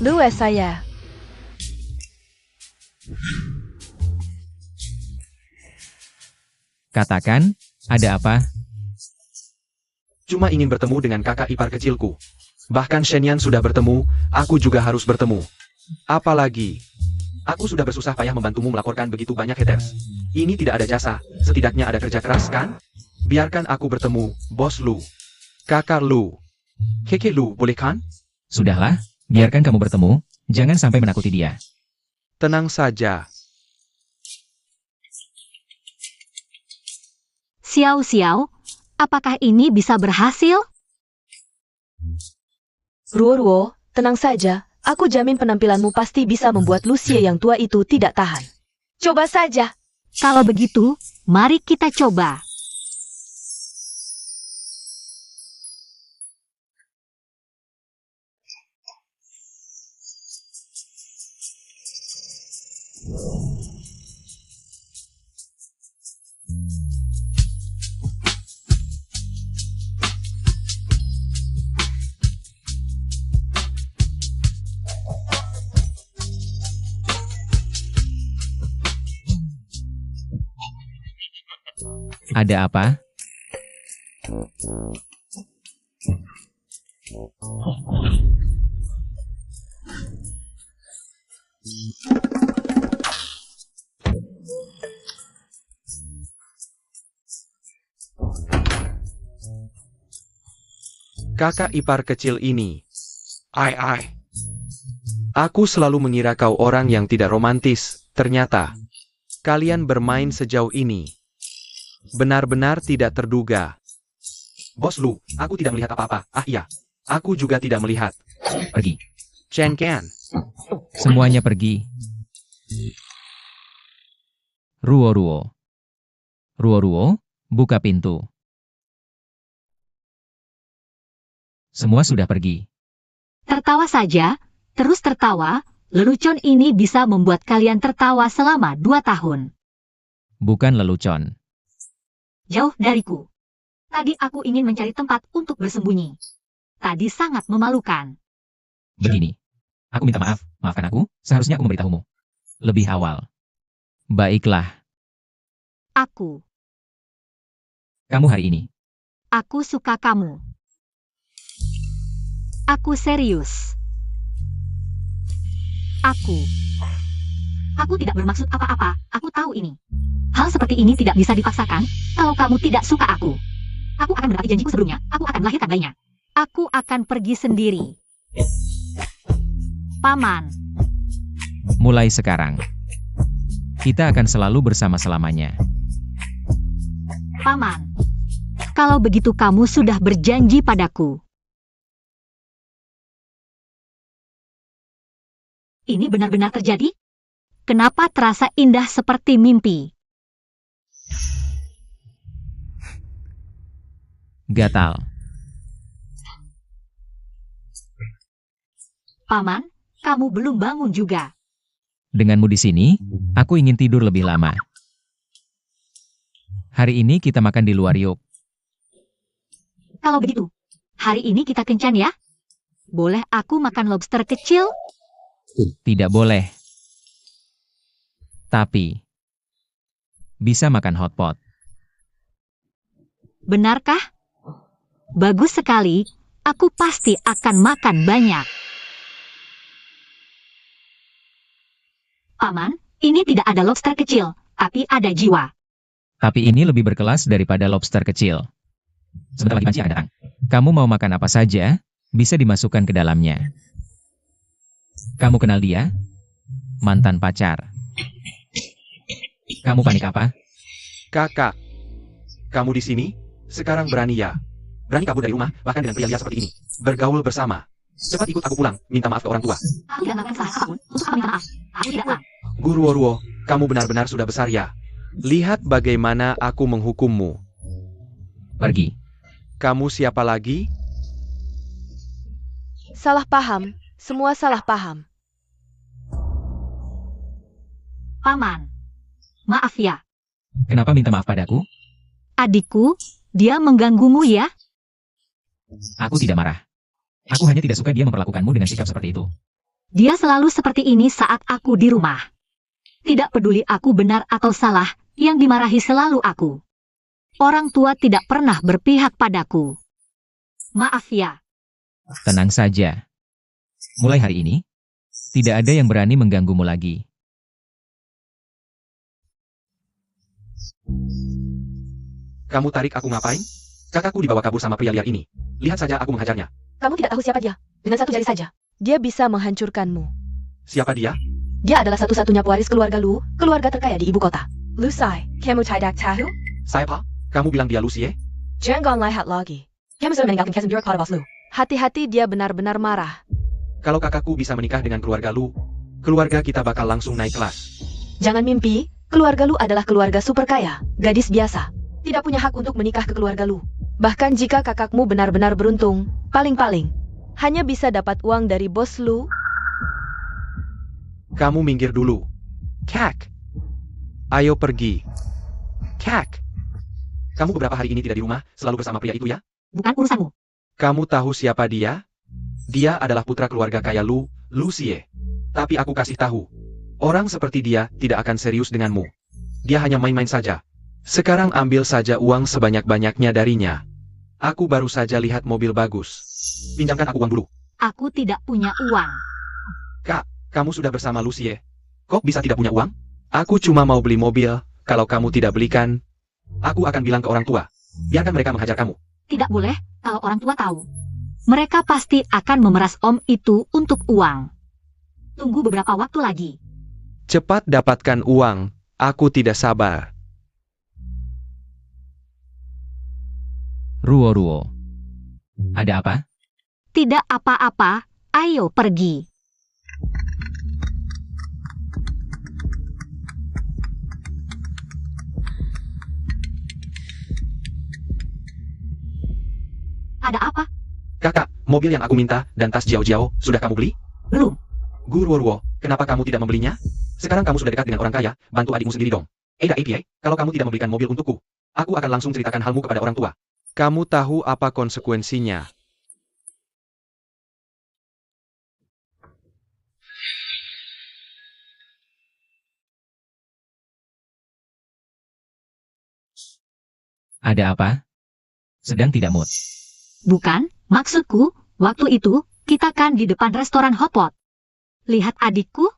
Lues saya. Katakan, ada apa? Cuma ingin bertemu dengan kakak ipar kecilku. Bahkan Shenyan sudah bertemu, aku juga harus bertemu. Apalagi, aku sudah bersusah payah membantumu melaporkan begitu banyak haters. Ini tidak ada jasa, setidaknya ada kerja keras, kan? Biarkan aku bertemu, Bos Lu. Kakak Lu. Keke Lu, boleh kan? Sudahlah, biarkan kamu bertemu, jangan sampai menakuti dia. Tenang saja. Xiao Xiao, apakah ini bisa berhasil? Ruo, tenang saja. Aku jamin penampilanmu pasti bisa membuat Lucia yang tua itu tidak tahan. Coba saja. Kalau begitu, mari kita coba. Ada apa? Kakak ipar kecil ini. Ai. Aku selalu mengira kau orang yang tidak romantis, ternyata. Kalian bermain sejauh ini. Benar-benar tidak terduga. Bos Lu, aku tidak melihat apa-apa. Ah iya, aku juga tidak melihat. Pergi. Chen Ken. Semuanya pergi. Ruo, buka pintu. Semua sudah pergi. Tertawa saja, terus tertawa, lelucon ini bisa membuat kalian tertawa selama 2 tahun. Bukan lelucon. Jauh dariku. Tadi aku ingin mencari tempat untuk bersembunyi. Tadi sangat memalukan. Begini. Aku minta maaf, maafkan aku, seharusnya aku memberitahumu. Lebih awal. Baiklah, Aku kamu hari ini. suka kamu. Aku serius. Aku tidak bermaksud apa-apa, aku tahu ini. Hal seperti ini tidak bisa dipaksakan, kalau kamu tidak suka aku. Aku akan menepati janjiku sebelumnya, aku akan melahirkan bayinya. Aku akan pergi sendiri. Paman, Mulai sekarang, kita akan selalu bersama selamanya. Paman. Kalau begitu kamu sudah berjanji padaku. Ini benar-benar terjadi? Kenapa terasa indah seperti mimpi? Gatal. Paman, kamu belum bangun juga. Denganmu di sini, aku ingin tidur lebih lama. Hari ini kita makan di luar yuk. Kalau begitu, hari ini kita kencan ya? Boleh aku makan lobster kecil? Tidak boleh. Tapi, bisa makan hotpot. Benarkah? Bagus sekali, aku pasti akan makan banyak. Paman, ini tidak ada lobster kecil, tapi ada jiwa. Tapi ini lebih berkelas daripada lobster kecil. Sebentar lagi panci akan datang. Kamu mau makan apa saja, bisa dimasukkan ke dalamnya. Kamu kenal dia? Mantan pacar. Kamu panik apa? Kakak. Kamu di sini? Sekarang berani ya? Berani kabur dari rumah, bahkan dengan pria liar seperti ini. Bergaul bersama. Cepat ikut aku pulang, minta maaf ke orang tua. Aku tidak melakukan salah apapun untuk meminta maaf. Aku tidak tahu. Ruo, kamu benar-benar sudah besar ya. Lihat bagaimana aku menghukummu. Pergi. Kamu siapa lagi? Salah paham, semua salah paham. Paman. Maaf ya, Kenapa minta maaf padaku? adikku, dia mengganggumu ya? Aku tidak marah. Aku hanya tidak suka dia memperlakukanmu dengan sikap seperti itu. Dia selalu seperti ini saat aku di rumah. Tidak peduli aku benar atau salah, yang dimarahi selalu aku. Orang tua tidak pernah berpihak padaku. Maaf ya. Tenang saja. Mulai hari ini, tidak ada yang berani mengganggumu lagi. Kamu tarik aku ngapain? Kakakku dibawa kabur sama pria liar ini. Lihat saja aku menghajarnya. Kamu tidak tahu siapa dia. Dengan satu jari saja, dia bisa menghancurkanmu. Siapa dia? Dia adalah satu-satunya pewaris keluarga Lu, keluarga terkaya di ibu kota. Lu Sai, kamu tidak tahu? Siapa? Kamu bilang dia Lucie? Jangan lihat lagi. Kamu sudah meninggalkan kesan buruk pada bos Lu. Hati-hati, dia benar-benar marah. Kalau kakakku bisa menikah dengan keluarga Lu, keluarga kita bakal langsung naik kelas. Jangan mimpi, keluarga Lu adalah keluarga super kaya, gadis biasa. Tidak punya hak untuk menikah ke keluarga Lu. Bahkan jika kakakmu benar-benar beruntung, paling-paling hanya bisa dapat uang dari bos Lu. Kamu minggir dulu. Kak. Ayo pergi. Kak. Kamu beberapa hari ini tidak di rumah, selalu bersama pria itu ya? Bukan urusanmu. Kamu tahu siapa dia? Dia adalah putra keluarga kaya Lu, Lucie. Tapi aku kasih tahu. Orang seperti dia tidak akan serius denganmu. Dia hanya main-main saja. Sekarang ambil saja uang sebanyak-banyaknya darinya. Aku baru saja lihat mobil bagus. Pinjamkan aku uang dulu. Aku tidak punya uang. Kak, kamu sudah bersama Lucie. Kok bisa tidak punya uang? Aku cuma mau beli mobil. Kalau kamu tidak belikan, aku akan bilang ke orang tua. Biarkan mereka menghajar kamu. Tidak boleh, kalau orang tua tahu. Mereka pasti akan memeras om itu untuk uang. Tunggu beberapa waktu lagi. Cepat dapatkan uang. Aku tidak sabar. Ruo-ruo. Ada apa? Tidak apa-apa, ayo pergi. Ada apa? Kakak, mobil yang aku minta dan tas Jiao-Jiao, sudah kamu beli? Belum. Guruo, kenapa kamu tidak membelinya? Sekarang kamu sudah dekat dengan orang kaya, bantu adikmu sendiri dong. Ada APA, kalau kamu tidak membelikan mobil untukku, aku akan langsung ceritakan halmu kepada orang tua. Kamu tahu apa konsekuensinya. Ada apa? Sedang tidak mood. Bukan, maksudku, waktu itu, kita kan di depan restoran hotpot. Lihat adikku?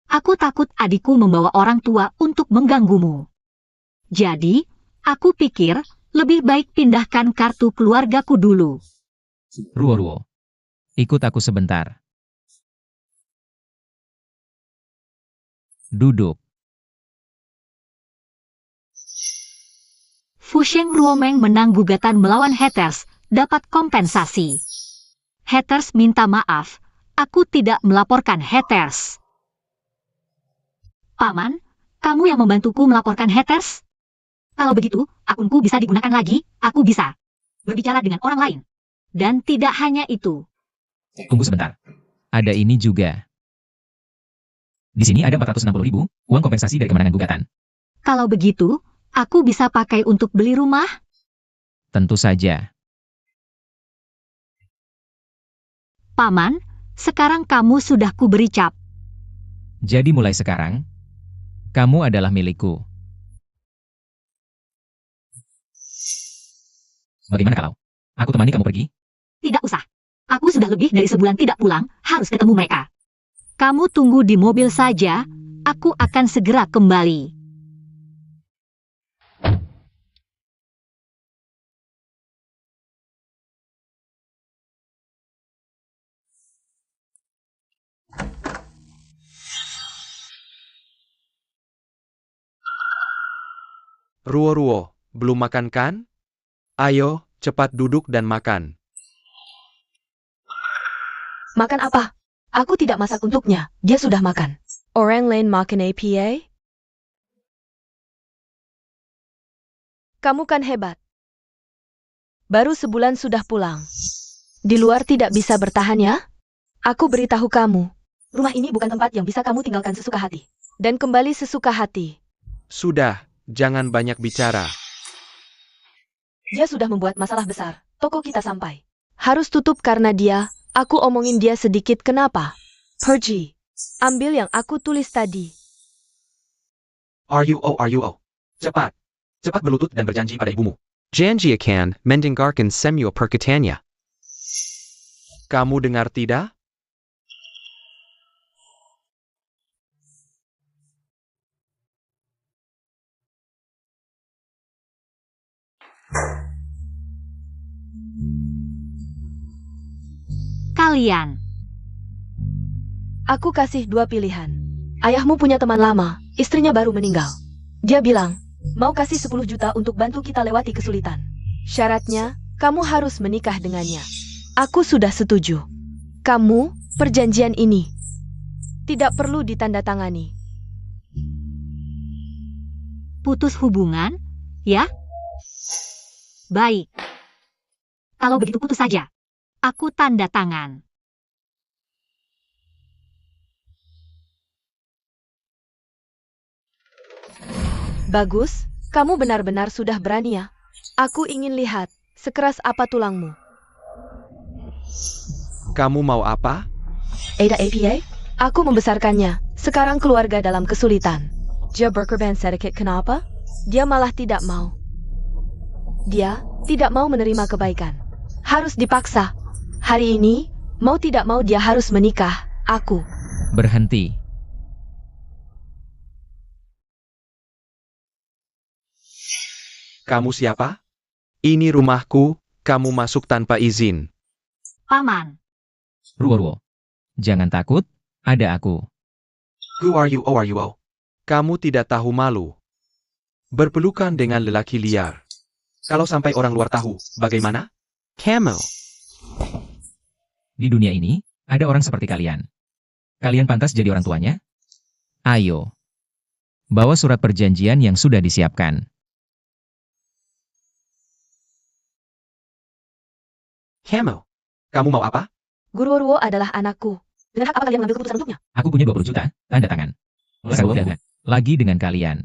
Aku takut adikku membawa orang tua untuk mengganggumu. Jadi, aku pikir, lebih baik pindahkan kartu keluargaku dulu. Ruo-ruo. Ikut aku sebentar. Duduk. Fusheng Ruomeng menang gugatan melawan haters, dapat kompensasi. Haters minta maaf, aku tidak melaporkan haters. Paman, kamu yang membantuku melaporkan haters? Kalau begitu, akunku bisa digunakan lagi, aku bisa berbicara dengan orang lain. Dan tidak hanya itu. Tunggu sebentar. Ada ini juga. Di sini ada 460.000, uang kompensasi dari kemenangan gugatan. Kalau begitu, aku bisa pakai untuk beli rumah? Tentu saja. Paman, sekarang kamu sudah kuberi cap. Jadi mulai sekarang, kamu adalah milikku. Bagaimana kalau aku temani kamu pergi? Tidak usah. Aku sudah lebih dari sebulan tidak pulang, harus ketemu mereka. Kamu tunggu di mobil saja, aku akan segera kembali. Ruo, belum makan kan? Ayo, cepat duduk dan makan. Makan apa? Aku tidak masak untuknya, dia sudah makan. Orang lain makan APA? Kamu kan hebat. Baru sebulan sudah pulang. Di luar tidak bisa bertahan ya? Aku beritahu kamu. Rumah ini bukan tempat yang bisa kamu tinggalkan sesuka hati. dan kembali sesuka hati. Sudah, jangan banyak bicara. Dia sudah membuat masalah besar. Toko kita sampai. Harus tutup karena dia. Aku omongin dia sedikit kenapa. Pergi. Ambil yang aku tulis tadi. RUO. Cepat. Cepat berlutut dan berjanji pada ibumu. Janji akan mendengarkan semua perkataannya. Kamu dengar tidak? Kalian. Aku kasih dua pilihan. Ayahmu punya teman lama, istrinya baru meninggal. Dia bilang, mau kasih 10 juta untuk bantu kita lewati kesulitan. Syaratnya, kamu harus menikah dengannya. Aku sudah setuju. Kamu, perjanjian ini tidak perlu ditandatangani. Putus hubungan? Ya? Baik. Kalau begitu putus saja. Aku tanda tangan. Bagus, kamu benar-benar sudah berani ya. Aku ingin lihat, sekeras apa tulangmu. Kamu mau apa? Ada APA? Aku membesarkannya, sekarang keluarga dalam kesulitan. Dia berkorban sedikit kenapa? Dia malah tidak mau. Dia tidak mau menerima kebaikan. Harus dipaksa. Hari ini, mau tidak mau dia harus menikah. Aku. Berhenti. Kamu siapa? Ini rumahku, kamu masuk tanpa izin. Paman. Ruo. Jangan takut, ada aku. Who are you? Kamu tidak tahu malu. Berpelukan dengan lelaki liar. Kalau sampai orang luar tahu, bagaimana? Kamu. Di dunia ini, ada orang seperti kalian. Kalian pantas jadi orang tuanya? Ayo. Bawa surat perjanjian yang sudah disiapkan. Kamu mau apa? Guru Ruo adalah anakku. Dengan hak apa kalian mengambil keputusan untuknya? Aku punya 20 juta, tanda tangan. Lagi dengan kalian.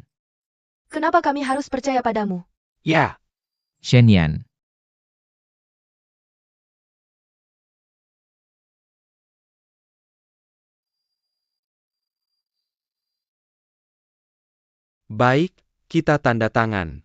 Kenapa kami harus percaya padamu? Ya. Shenyan. Baik, kita tanda tangan.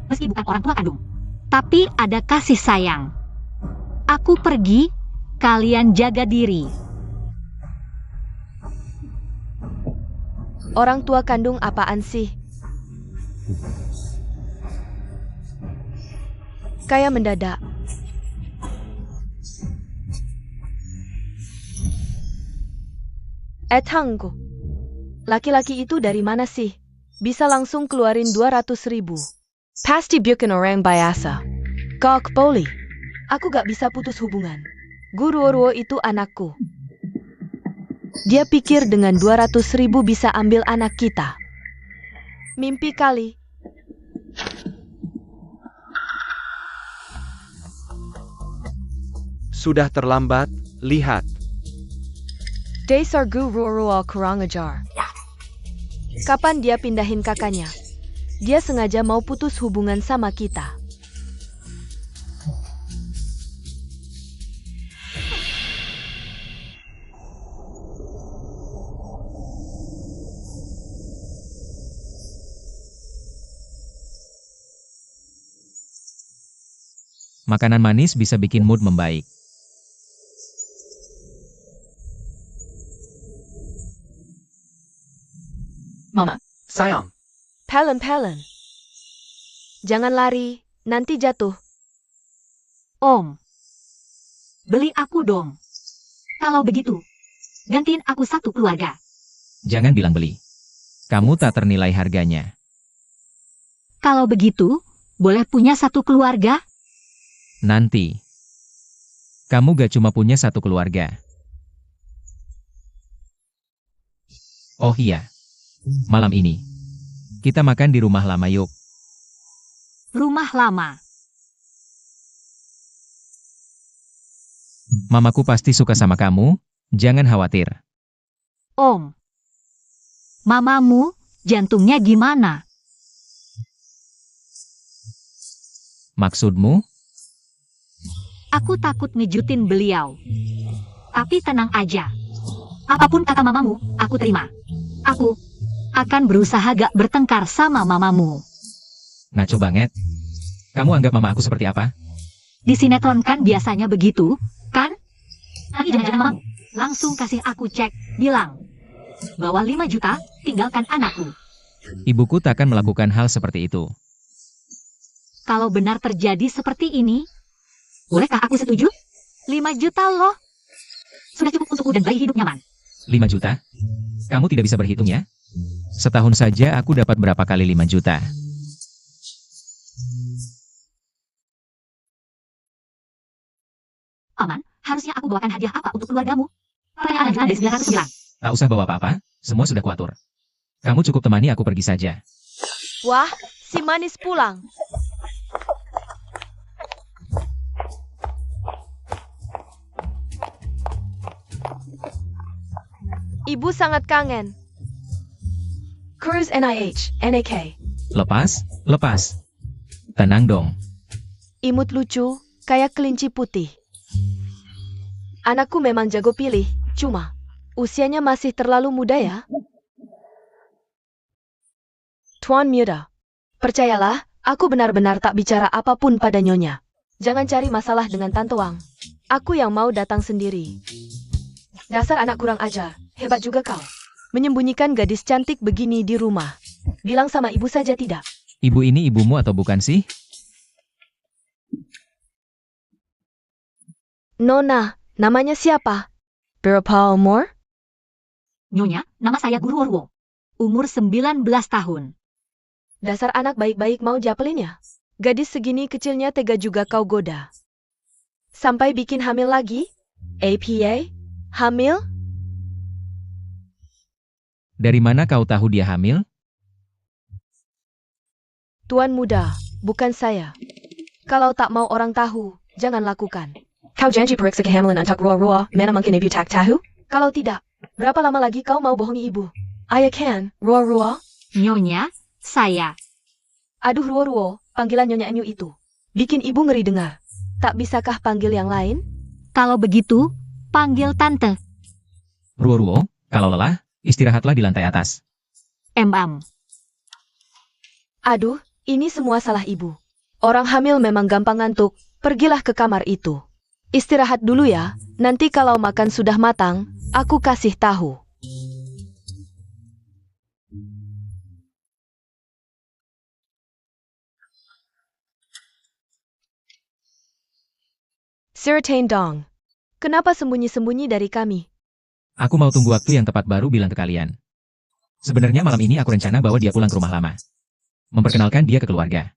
Meski bukan orang tua kandung, tapi ada kasih sayang. Aku pergi, kalian jaga diri. Orang tua kandung apaan sih? Kayak mendadak. Tanggo. Laki-laki itu dari mana sih? Bisa langsung keluarin 200.000. Pasti bukan orang biasa. Kok poli? Aku gak bisa putus hubungan. Guru Ruo itu anakku. Dia pikir dengan 200.000 bisa ambil anak kita. Mimpi kali. Sudah terlambat, lihat. Dasar Guru Ruo kurang ajar. Kapan dia pindahin kakaknya? Dia sengaja mau putus hubungan sama kita. Makanan manis bisa bikin mood membaik. Mama. Sayang. Pelen. Jangan lari, nanti jatuh. Om, beli aku dong. Kalau begitu, gantiin aku satu keluarga. Jangan bilang beli. Kamu tak ternilai harganya. Kalau begitu, boleh punya satu keluarga? Nanti. Kamu gak cuma punya satu keluarga. Oh iya. Malam ini. Kita makan di rumah lama yuk. Rumah lama. Mamaku pasti suka sama kamu, jangan khawatir. Om. Mamamu, jantungnya gimana? Maksudmu? Aku takut ngejutin beliau. Tapi tenang aja. Apapun kata mamamu, aku terima. Aku akan berusaha gak bertengkar sama mamamu. Ngaco banget. Kamu anggap mama aku seperti apa? Di sinetron kan biasanya begitu, kan? Nanti jangan-jangan mamamu langsung kasih aku cek, bilang, bawa 5 juta, tinggalkan anakku. Ibuku takkan melakukan hal seperti itu. Kalau benar terjadi seperti ini, bolehkah aku setuju? 5 juta loh. Sudah cukup untukku dan bayi hidup nyaman. 5 juta? Kamu tidak bisa berhitung ya? Setahun saja aku dapat berapa kali 5 juta? Paman, harusnya aku bawakan hadiah apa untuk keluargamu? Pertanyaan lanjutan dari 909. Tak usah bawa apa-apa, semua sudah kuatur. Kamu cukup temani aku pergi saja. Wah, si manis pulang. Ibu sangat kangen. Cruise NIH, NAK. Lepas. Tenang dong. Imut lucu, kayak kelinci putih. Anakku memang jago pilih, cuma usianya masih terlalu muda ya. Tuan Muda, percayalah, aku benar-benar tak bicara apapun pada Nyonya. Jangan cari masalah dengan Tante Wang. Aku yang mau datang sendiri. Dasar anak kurang ajar, hebat juga kau. Menyembunyikan gadis cantik begini di rumah. Bilang sama ibu saja tidak. Ibu ini ibumu atau bukan sih? Nona, namanya siapa? Berapa umur? Nyonya, nama saya Guru Orwo. Umur 19 tahun. Dasar anak baik-baik mau japelin ya? Gadis segini kecilnya tega juga kau goda. Sampai bikin hamil lagi? APA? Hamil? Dari mana kau tahu dia hamil? Tuan muda, bukan saya. Kalau tak mau orang tahu, jangan lakukan. Kau janji periksa kehamilan untuk Roa-Roa, mana mungkin ibu tak tahu? Kalau tidak, berapa lama lagi kau mau bohongi ibu? Ayah kan, Roa-Roa? Nyonya, saya. Aduh Roa-Roa, panggilan Nyonya Enyu itu. Bikin ibu ngeri dengar. Tak bisakah panggil yang lain? Kalau begitu, panggil Tante. Ruo, kalau lelah, istirahatlah di lantai atas. Em. Aduh, ini semua salah ibu. Orang hamil memang gampang ngantuk, pergilah ke kamar itu. Istirahat dulu ya, nanti kalau makan sudah matang, aku kasih tahu. Sirtain Dong, kenapa sembunyi-sembunyi dari kami? Aku mau tunggu waktu yang tepat baru bilang ke kalian. Sebenarnya malam ini aku rencana bawa dia pulang ke rumah lama. Memperkenalkan dia ke keluarga.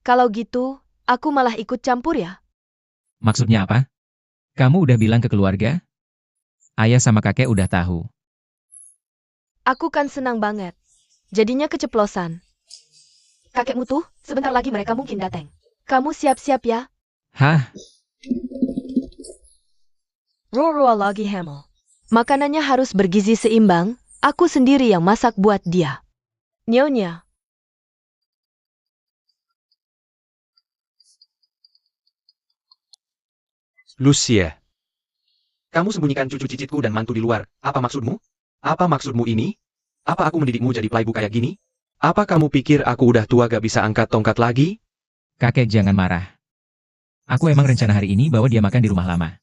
Kalau gitu, aku malah ikut campur ya? Maksudnya apa? Kamu udah bilang ke keluarga? Ayah sama kakek udah tahu. Aku kan senang banget. Jadinya keceplosan. Kakekmu tuh, sebentar lagi mereka mungkin datang. Kamu siap-siap ya? Hah? Roa lagi hamil. Makanannya harus bergizi seimbang, aku sendiri yang masak buat dia. Nyonya. Lucia. Kamu sembunyikan cucu cicitku dan mantu di luar. Apa maksudmu? Apa maksudmu ini? Apa aku mendidikmu jadi playboy kayak gini? Apa kamu pikir aku udah tua gak bisa angkat tongkat lagi? Kakek jangan marah. Aku emang rencana hari ini bawa dia makan di rumah lama.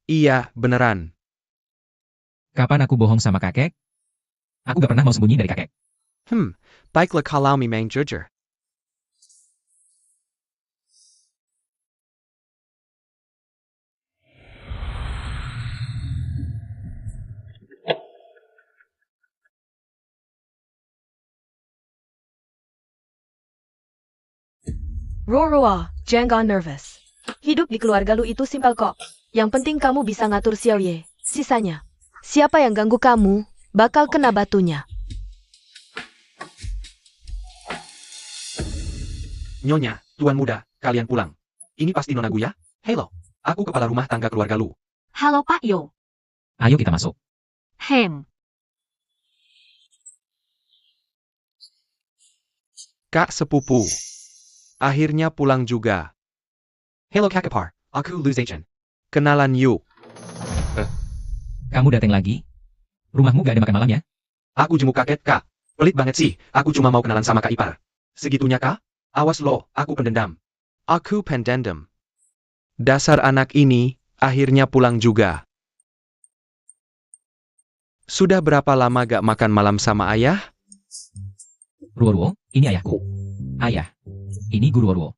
Iya, beneran. Kapan aku bohong sama kakek? Aku gak pernah mau sembunyi dari kakek. Baiklah kalau memang jujur. Roa, jangan nervous. Hidup di keluarga lu itu simpel kok. Yang penting kamu bisa ngatur Xiao Ye. Sisanya, siapa yang ganggu kamu, bakal kena batunya. Nyonya, tuan muda, kalian pulang. Ini pasti Nona Guya? Halo, aku kepala rumah tangga keluarga Lu. Halo Pak Yo. Ayo kita masuk. Hem. Kak sepupu. Akhirnya pulang juga. Halo Kakapar, aku Lu Zaichen. Kenalan yuk. Kamu datang lagi? Rumahmu gak ada makan malam ya? Aku jenguk kaget, Kak. Pelit banget sih, aku cuma mau kenalan sama Kak Ipar. Segitunya, Kak? Awas lo, aku pendendam. Aku pendendam. Dasar anak ini, akhirnya pulang juga. Sudah berapa lama gak makan malam sama ayah? Ruo, ini ayahku. Ayah, ini Guru Ruo.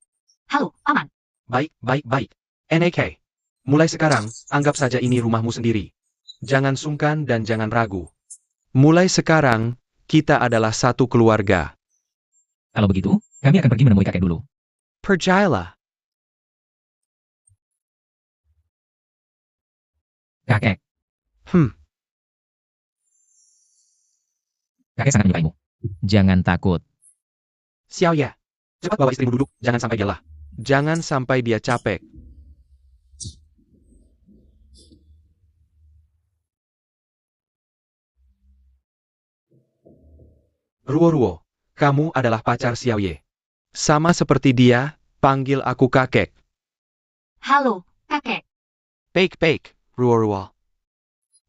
Halo, Paman. Baik, baik, baik. NAK. Mulai sekarang, anggap saja ini rumahmu sendiri. Jangan sungkan dan jangan ragu. Mulai sekarang, kita adalah satu keluarga. Kalau begitu, kami akan pergi menemui kakek dulu. Percayalah. Kakek, Hmm, kakek sangat menyukaimu. Jangan takut. Xiao Ye. Cepat bawa istrimu duduk, jangan sampai dia lelah. Jangan sampai dia capek. Ruo, kamu adalah pacar Xiao Ye. Sama seperti dia, panggil aku kakek. Halo, kakek. Baik, Ruo.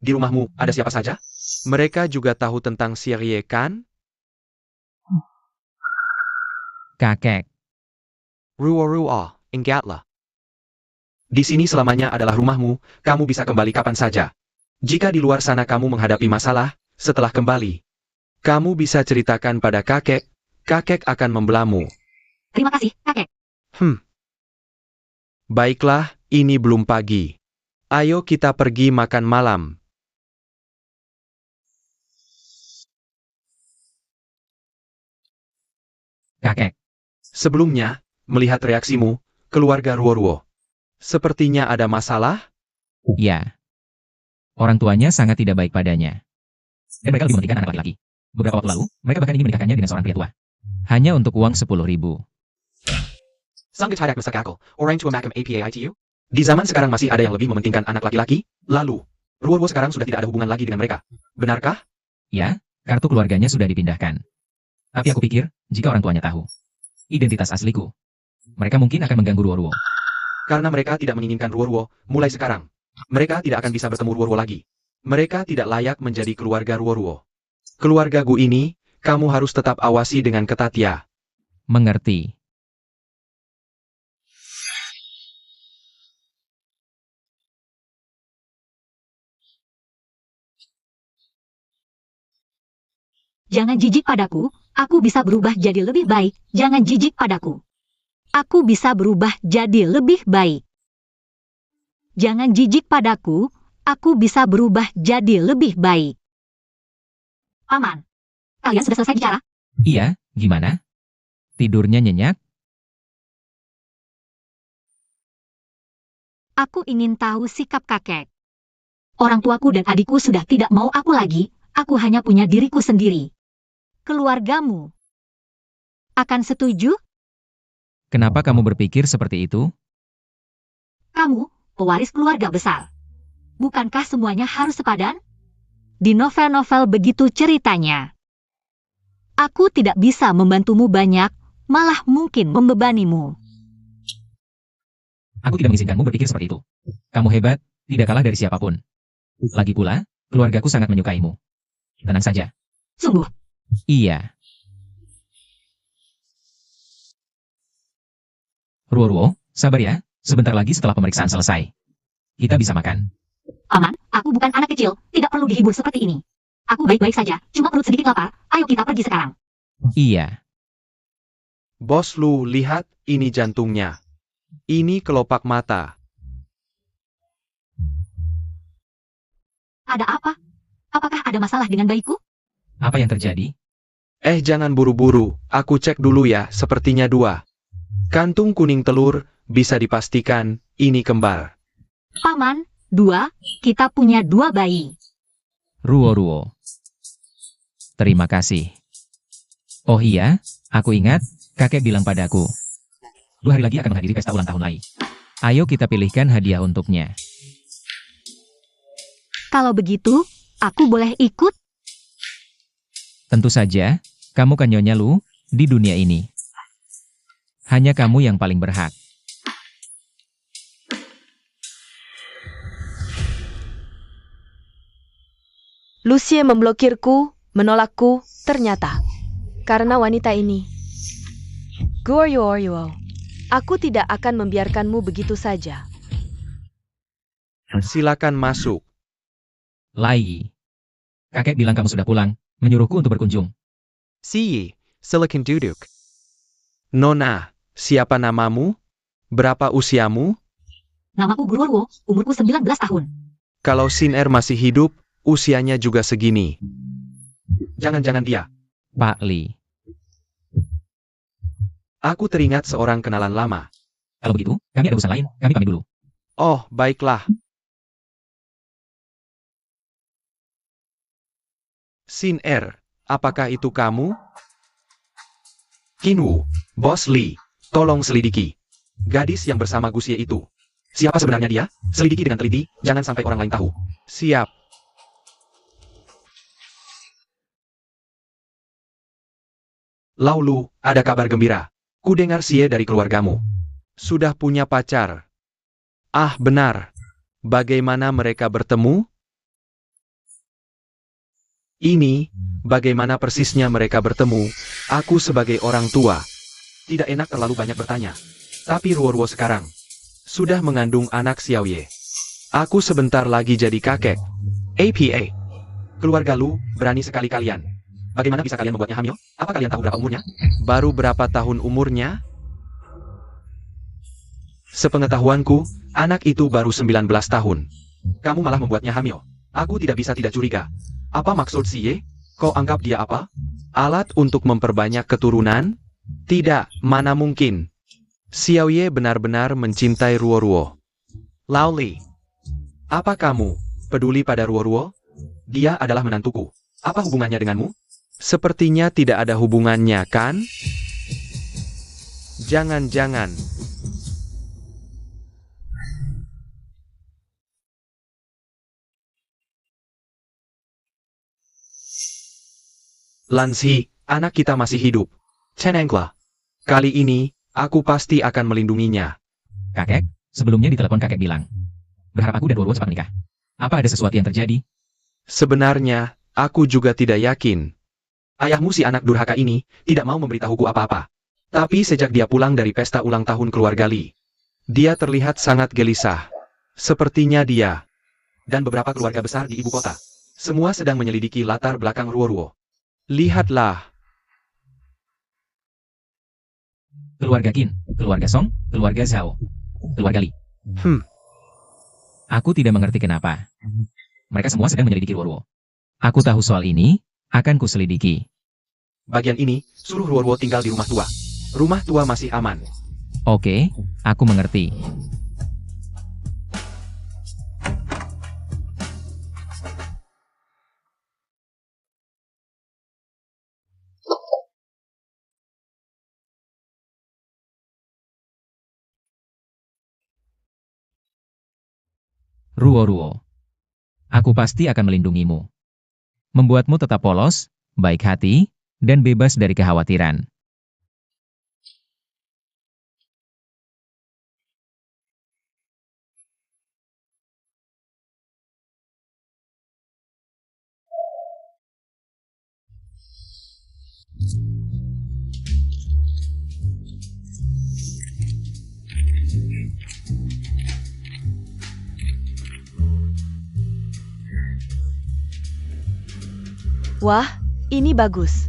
Di rumahmu ada siapa saja? Mereka juga tahu tentang Xiao Ye kan? Kakek, Ruo, ingatlah. Di sini selamanya adalah rumahmu, kamu bisa kembali kapan saja. Jika di luar sana kamu menghadapi masalah, setelah kembali, kamu bisa ceritakan pada kakek, kakek akan membelamu. Terima kasih, kakek. Baiklah, ini belum pagi. Ayo kita pergi makan malam. kakek, Sebelumnya, melihat reaksimu, keluarga Ruo. Sepertinya ada masalah? ya. Orang tuanya sangat tidak baik padanya. Dan mereka lebih mementingkan anak laki-laki. Beberapa waktu lalu, mereka bahkan ingin menikahkannya dengan seorang pria tua. Hanya untuk uang 10.000. Sanggup hadak masakakal, orang tua makam APAITU? Di zaman sekarang masih ada yang lebih mementingkan anak laki-laki? Lalu, Ruo sekarang sudah tidak ada hubungan lagi dengan mereka. Benarkah? Ya, kartu keluarganya sudah dipindahkan. Tapi aku pikir, jika orang tuanya tahu identitas asliku, mereka mungkin akan mengganggu Ruo. Karena mereka tidak menginginkan Ruo, mulai sekarang, mereka tidak akan bisa bertemu Ruo lagi. Mereka tidak layak menjadi keluarga Ruo. Keluargaku ini, kamu harus tetap awasi dengan ketat ya. Mengerti. Jangan jijik padaku, aku bisa berubah jadi lebih baik. Jangan jijik padaku. Aku bisa berubah jadi lebih baik. Jangan jijik padaku, aku bisa berubah jadi lebih baik. Paman, kalian sudah selesai bicara? Iya, gimana? Tidurnya nyenyak? Aku ingin tahu sikap kakek. Orang tuaku dan adikku sudah tidak mau aku lagi, aku hanya punya diriku sendiri. Keluargamu akan setuju? Kenapa kamu berpikir seperti itu? Kamu, pewaris keluarga besar. Bukankah semuanya harus sepadan? Di novel-novel begitu ceritanya. Aku tidak bisa membantumu banyak, malah mungkin membebanimu. Aku tidak mengizinkanmu berpikir seperti itu. Kamu hebat, tidak kalah dari siapapun. Lagi pula, keluargaku sangat menyukaimu. Tenang saja. Sungguh, Iya. Ruo, sabar ya. Sebentar lagi setelah pemeriksaan selesai, kita bisa makan. Paman, aku bukan anak kecil, tidak perlu dihibur seperti ini. Aku baik-baik saja, cuma perut sedikit lapar, ayo kita pergi sekarang. Iya. Bos Lu, lihat, ini jantungnya. Ini kelopak mata. Ada apa? Apakah ada masalah dengan bayiku? Apa yang terjadi? Jangan buru-buru, aku cek dulu ya, sepertinya 2. Kantung kuning telur, bisa dipastikan, ini kembar. Paman, 2, kita punya 2 bayi. Ruo. Terima kasih. Oh iya, aku ingat, kakek bilang padaku. 2 hari lagi akan menghadiri pesta ulang tahun Lai. Ayo kita pilihkan hadiah untuknya. Kalau begitu, aku boleh ikut? Tentu saja, kamu kan Nyonya Lu, di dunia ini. Hanya kamu yang paling berhak. Lucie memblokirku, menolakku, ternyata. Karena wanita ini. Goryo, aku tidak akan membiarkanmu begitu saja. Silakan masuk. Lai. Kakek bilang kamu sudah pulang, menyuruhku untuk berkunjung. Siyi, silakan duduk. Nona, siapa namamu? Berapa usiamu? Namaku Gururwo, umurku 19 tahun. Kalau Sin-er masih hidup, usianya juga segini. Jangan-jangan dia. Pak Li. Aku teringat seorang kenalan lama. Kalau begitu, kami ada urusan lain, kami pamit dulu. Oh, baiklah. Sin-er, apakah itu kamu? Kinwu, Bos Li, tolong selidiki. Gadis yang bersama Gusie itu. Siapa sebenarnya dia? Selidiki dengan teliti, jangan sampai orang lain tahu. Siap. Laulu, ada kabar gembira. Ku dengar Sie dari keluargamu. Sudah punya pacar. Ah, benar. Bagaimana mereka bertemu? Ini, bagaimana persisnya mereka bertemu, aku sebagai orang tua. Tidak enak terlalu banyak bertanya. Tapi Ruorwo sekarang sudah mengandung anak Xiaoye. Aku sebentar lagi jadi kakek. APA. Keluarga Lu, berani sekali kalian. Bagaimana bisa kalian membuatnya hamil? Apa kalian tahu berapa umurnya? Baru berapa tahun umurnya? Sepengetahuanku, anak itu baru 19 tahun. Kamu malah membuatnya hamil. Aku tidak bisa tidak curiga. Apa maksud Siye? Kau anggap dia apa? Alat untuk memperbanyak keturunan? Tidak, mana mungkin. Xiaoye benar-benar mencintai Ruorwo. Laoli, apa kamu peduli pada Ruorwo? Dia adalah menantuku. Apa hubungannya denganmu? Sepertinya tidak ada hubungannya, kan? Jangan-jangan. Lansi, anak kita masih hidup. Cenengla. Kali ini, aku pasti akan melindunginya. Kakek, sebelumnya di telepon kakek bilang. Berharap aku dan Ruorwo cepat menikah. Apa ada sesuatu yang terjadi? Sebenarnya, aku juga tidak yakin. Ayahmu si anak durhaka ini, tidak mau memberitahuku apa-apa. Tapi sejak dia pulang dari pesta ulang tahun keluarga Li, dia terlihat sangat gelisah. Sepertinya dia dan beberapa keluarga besar di ibu kota, semua sedang menyelidiki latar belakang Ruorwo. Lihatlah. Keluarga Qin, keluarga Song, keluarga Zhao, keluarga Li. Aku tidak mengerti kenapa. Mereka semua sedang menyelidiki Ruorwo. Aku tahu soal ini, akan kuselidiki. Bagian ini, suruh Ruorwo tinggal di rumah tua. Rumah tua masih aman. Oke, aku mengerti. Ruorwo. Aku pasti akan melindungimu. Membuatmu tetap polos, baik hati, dan bebas dari kekhawatiran. Wah, ini bagus.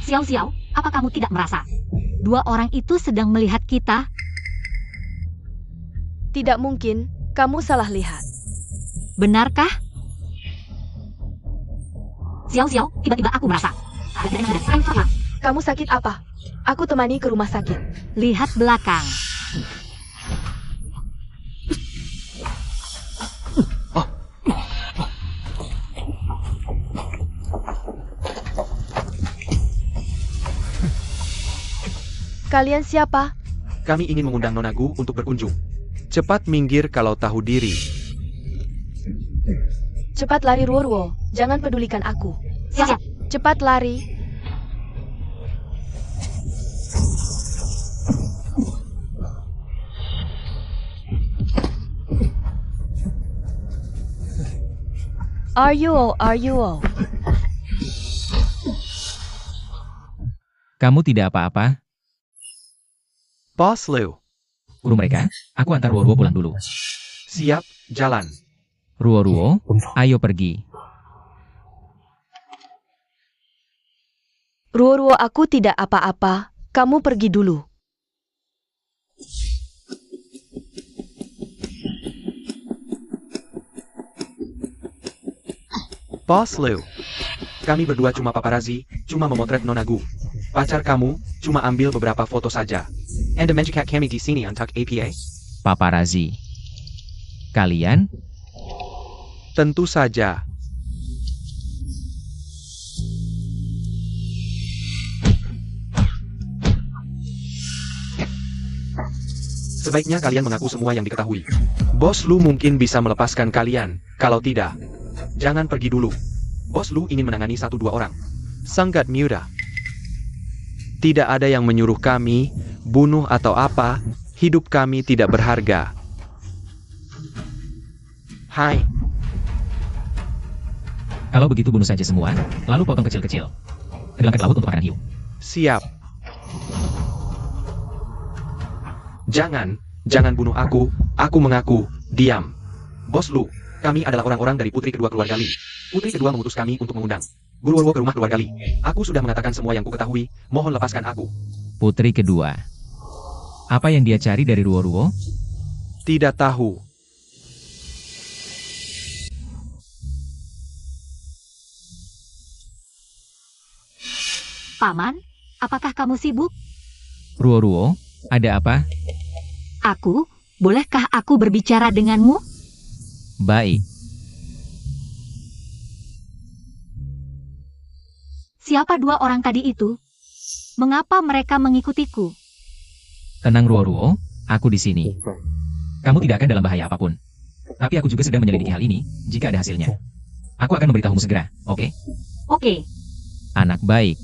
Xiao, apa kamu tidak merasa? 2 orang itu sedang melihat kita. Tidak mungkin, kamu salah lihat. Benarkah? Xiao, tiba-tiba aku merasa. Kamu sakit apa? Aku temani ke rumah sakit. Lihat belakang. Kalian siapa? Kami ingin mengundang Nona Gu untuk berkunjung. Cepat minggir kalau tahu diri. Cepat lari Ruo-Ruo, jangan pedulikan aku. Siap. Cepat lari. Are you all? Kamu tidak apa-apa? Boss Lu. Urus mereka, aku antar Ruo-Ruo pulang dulu. Siap, jalan. Ruo-Ruo, ayo pergi. Ruo-Ruo, aku tidak apa-apa. Kamu pergi dulu. Boss Lu. Kami berdua cuma paparazzi, cuma memotret Nona Gu. Pacar kamu, cuma ambil beberapa foto saja. Anda menjikat kami di sini untuk APA? Paparazi. Kalian? Tentu saja. Sebaiknya kalian mengaku semua yang diketahui. Bos Lu mungkin bisa melepaskan kalian. Kalau tidak, jangan pergi dulu. Bos Lu ingin menangani 1-2 orang. Sangat mudah. Tidak ada yang menyuruh kami, bunuh atau apa, hidup kami tidak berharga. Hai, Kalau begitu bunuh saja semua, lalu potong kecil-kecil. Tenggelamkan ke laut untuk makanan hiu. siap. Jangan bunuh aku mengaku, diam. Bos Lu, kami adalah orang-orang dari putri kedua keluarga Li. Putri kedua mengutus kami untuk mengundang Ruo-Ruo ke rumah keluarga Li. Aku sudah mengatakan semua yang ku ketahui, mohon lepaskan aku. Putri kedua. Apa yang dia cari dari Ruo-Ruo? Tidak tahu. Paman, apakah kamu sibuk? Ruo-Ruo, ada apa? Bolehkah aku berbicara denganmu? Baik. Siapa 2 orang tadi itu? Mengapa mereka mengikutiku? Tenang Ruo-Ruo, aku di sini. Kamu tidak akan dalam bahaya apapun. Tapi aku juga sedang menyelidiki hal ini, jika ada hasilnya. Aku akan memberitahumu segera, oke? Oke, Anak baik.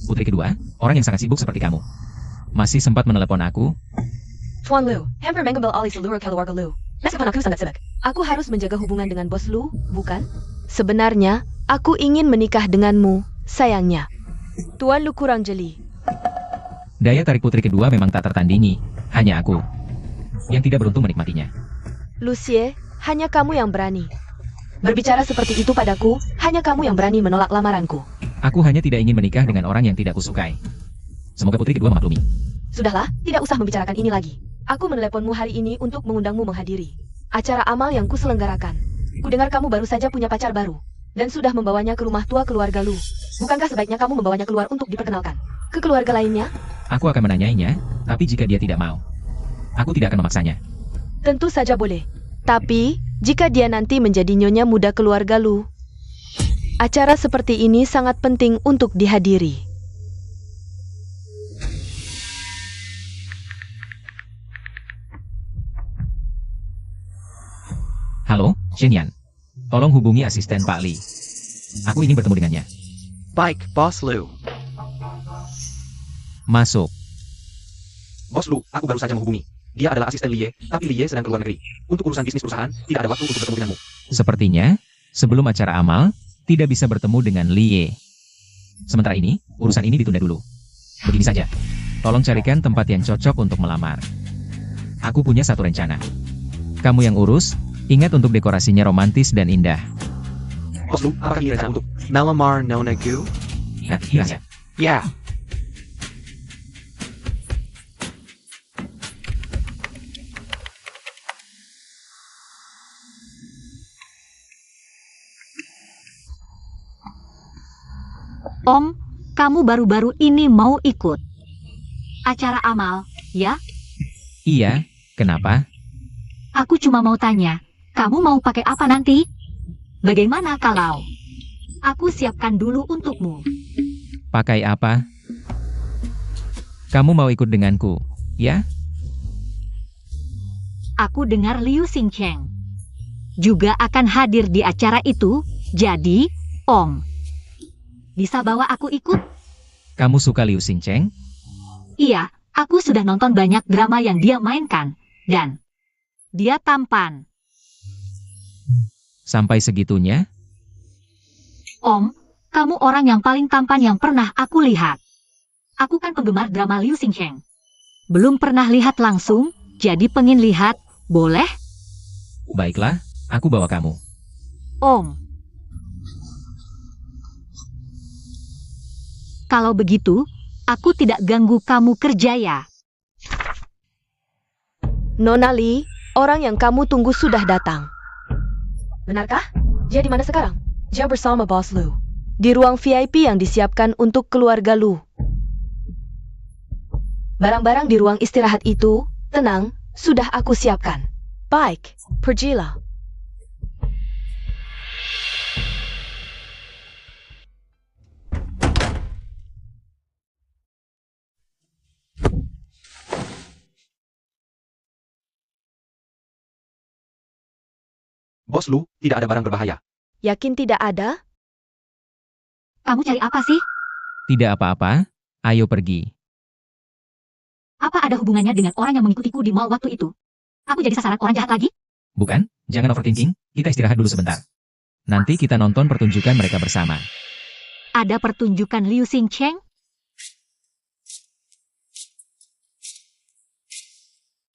Putri kedua, orang yang sangat sibuk seperti kamu. Masih sempat menelepon aku? Tuan Lu, hampir mengambil alih seluruh keluarga Lu. Meskipun aku sangat sibuk. Aku harus menjaga hubungan dengan bos Lu, bukan? Sebenarnya, aku ingin menikah denganmu, sayangnya. Tuan Lu kurang jeli. Daya tarik putri kedua memang tak tertandingi. Hanya aku yang tidak beruntung menikmatinya. Lucie, hanya kamu yang berani. Berbicara seperti itu padaku, hanya kamu yang berani menolak lamaranku. Aku hanya tidak ingin menikah dengan orang yang tidak kusukai. Semoga putri kedua memaklumi. Sudahlah, tidak usah membicarakan ini lagi. Aku meneleponmu hari ini untuk mengundangmu menghadiri acara amal yang kuselenggarakan. Kudengar kamu baru saja punya pacar baru dan sudah membawanya ke rumah tua keluarga Lu. Bukankah sebaiknya kamu membawanya keluar untuk diperkenalkan ke keluarga lainnya? Aku akan menanyainya, tapi jika dia tidak mau, aku tidak akan memaksanya. Tentu saja boleh. Tapi, jika dia nanti menjadi nyonya muda keluarga Lu, acara seperti ini sangat penting untuk dihadiri. Halo, Shenyan. Tolong hubungi asisten Pak Li. Aku ingin bertemu dengannya. Baik, Bos Lu. Masuk. Bos Lu, aku baru saja menghubungi. Dia adalah asisten Lie, tapi Lie sedang keluar negeri. Untuk urusan bisnis perusahaan, tidak ada waktu untuk bertemu denganmu. Sepertinya, sebelum acara amal, tidak bisa bertemu dengan Lie. Sementara ini, urusan ini ditunda dulu. Begini saja. Tolong carikan tempat yang cocok untuk melamar. Aku punya satu rencana. Kamu yang urus, ingat untuk dekorasinya romantis dan indah. Bos Lu, apakah ini rencana untuk melamar Nona Gu? Nah, ini rahasia. Ya. Om, kamu baru-baru ini mau ikut. acara amal, ya? Iya, kenapa? Aku cuma mau tanya, kamu mau pakai apa nanti? Bagaimana kalau aku siapkan dulu untukmu? Pakai apa? Kamu mau ikut denganku, ya? Aku dengar Liu Xingcheng juga akan hadir di acara itu, jadi, Om, bisa bawa aku ikut? Kamu suka Liu Xingcheng? Iya, aku sudah nonton banyak drama yang dia mainkan, dan dia tampan. Sampai segitunya? Om, kamu orang yang paling tampan yang pernah aku lihat. Aku kan penggemar drama Liu Xingcheng. Belum pernah lihat langsung, jadi pengen lihat, boleh? Baiklah, aku bawa kamu. Om. Kalau begitu, aku tidak ganggu kamu kerja ya. Nona Li, orang yang kamu tunggu sudah datang. Benarkah? Dia di mana sekarang? Dia bersama Bos Lu. Di ruang VIP yang disiapkan untuk keluarga Lu. Barang-barang di ruang istirahat itu, tenang, sudah aku siapkan. Baik, pergilah. Bos Lu, tidak ada barang berbahaya. Yakin tidak ada? Kamu cari apa sih? Tidak apa-apa, ayo pergi. Apa ada hubungannya dengan orang yang mengikutiku di mall waktu itu? Aku jadi sasaran orang jahat lagi? Bukan? Jangan overthinking, kita istirahat dulu sebentar. Nanti kita nonton pertunjukan mereka bersama. Ada pertunjukan Liu Xingcheng?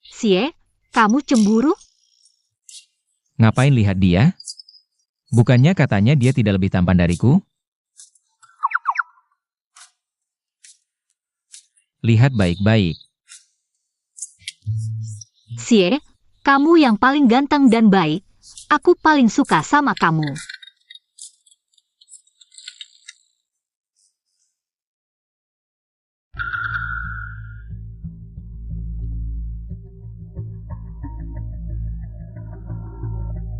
Sie, kamu cemburu? Ngapain lihat dia? Bukannya katanya dia tidak lebih tampan dariku? Lihat baik-baik. Sie, kamu yang paling ganteng dan baik. Aku paling suka sama kamu.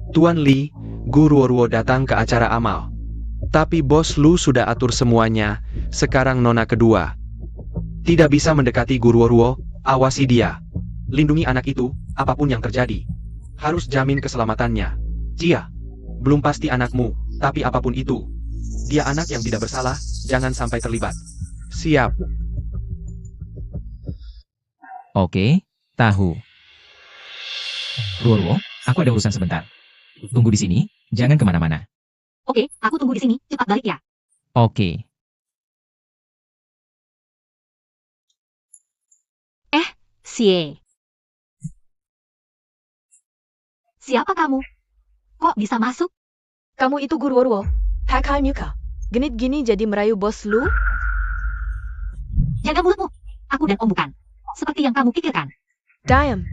Tuan Li, Guru Ruo datang ke acara amal. Tapi Bos Lu sudah atur semuanya, sekarang nona kedua. Tidak bisa mendekati Guru Ruo, awasi dia. Lindungi anak itu, apapun yang terjadi. Harus jamin keselamatannya. Cia, belum pasti anakmu, tapi apapun itu. Dia anak yang tidak bersalah, jangan sampai terlibat. Siap. Oke, tahu. Ruo, aku ada urusan sebentar. Tunggu di sini, jangan kemana-mana. Oke, aku tunggu di sini. Cepat balik ya. Oke. Sie. Siapa kamu? Kok bisa masuk? Kamu itu Guru Ruo. Hakai muka. Genit gini jadi merayu Bos Lu? Jaga mulutmu. Aku dan Om bukan. Seperti yang kamu pikirkan. Diam.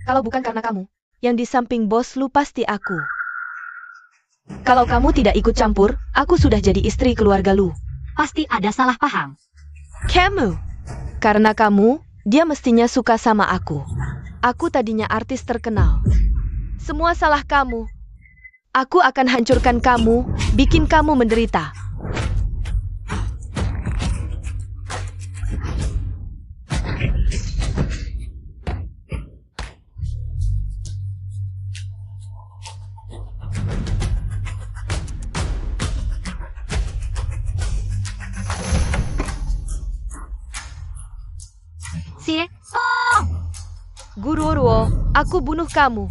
Kalau bukan karena kamu, yang di samping Bos Lu pasti aku. Kalau kamu tidak ikut campur, aku sudah jadi istri keluarga Lu. Pasti ada salah paham. Kamu. Karena kamu, dia mestinya suka sama aku. Aku tadinya artis terkenal. Semua salah kamu. Aku akan hancurkan kamu, bikin kamu menderita. Sie. Guru Ruo, aku bunuh kamu.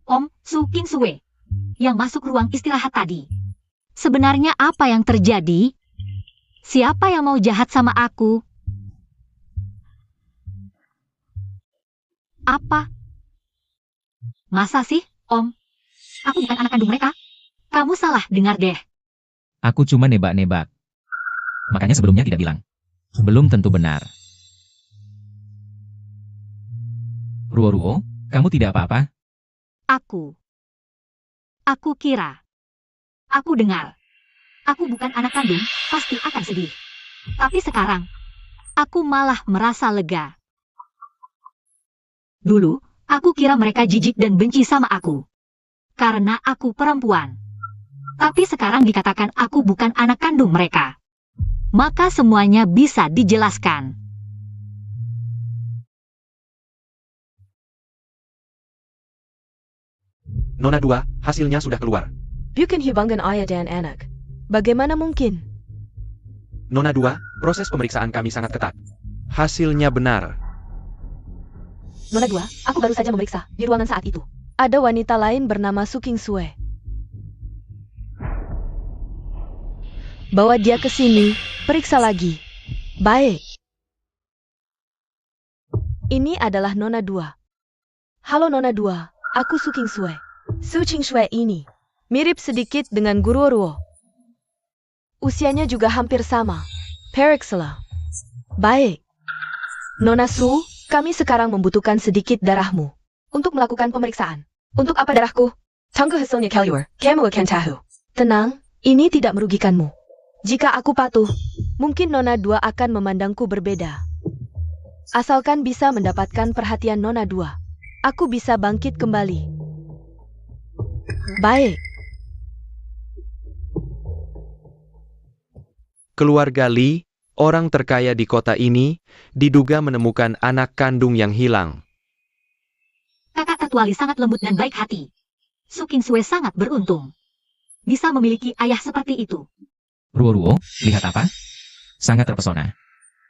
Om Su Kin Sue. Yang masuk ruang istirahat tadi. Sebenarnya apa yang terjadi? Siapa yang mau jahat sama aku? Apa? Masa sih, Om? Aku bukan anak kandung mereka. Kamu salah dengar deh. Aku cuma nebak-nebak. Makanya sebelumnya tidak bilang. Belum tentu benar. Ruo-Ruo, kamu tidak apa-apa? Aku kira. Aku dengar. Aku bukan anak kandung, pasti akan sedih. Tapi sekarang, aku malah merasa lega. Dulu, aku kira mereka jijik dan benci sama aku. Karena aku perempuan. Tapi sekarang dikatakan aku bukan anak kandung mereka. Maka semuanya bisa dijelaskan. Nona 2, hasilnya sudah keluar. Bukan hubungan ayah dan anak. Bagaimana mungkin? Nona 2, proses pemeriksaan kami sangat ketat. Hasilnya benar. Nona 2, aku baru saja memeriksa di ruangan saat itu. Ada wanita lain bernama Su King Sue. Bawa dia ke sini, periksa lagi. Baik. Ini adalah Nona 2. Halo Nona 2, aku Su King Sue. Su King Sue ini mirip sedikit dengan Guru Ruo. Usianya juga hampir sama. Periksa. Baik. Nona Su, kami sekarang membutuhkan sedikit darahmu untuk melakukan pemeriksaan. Untuk apa darahku? Tunggu hasilnya keluar, kamu akan tahu. Tenang, ini tidak merugikanmu. Jika aku patuh, mungkin Nona 2 akan memandangku berbeda. Asalkan bisa mendapatkan perhatian Nona 2, aku bisa bangkit kembali. Baik. Keluarga Lee, orang terkaya di kota ini, diduga menemukan anak kandung yang hilang. Kakak tetua Lee sangat lembut dan baik hati. Su King Sue sangat beruntung. Bisa memiliki ayah seperti itu. Ruo-Ruo, lihat apa? Sangat terpesona.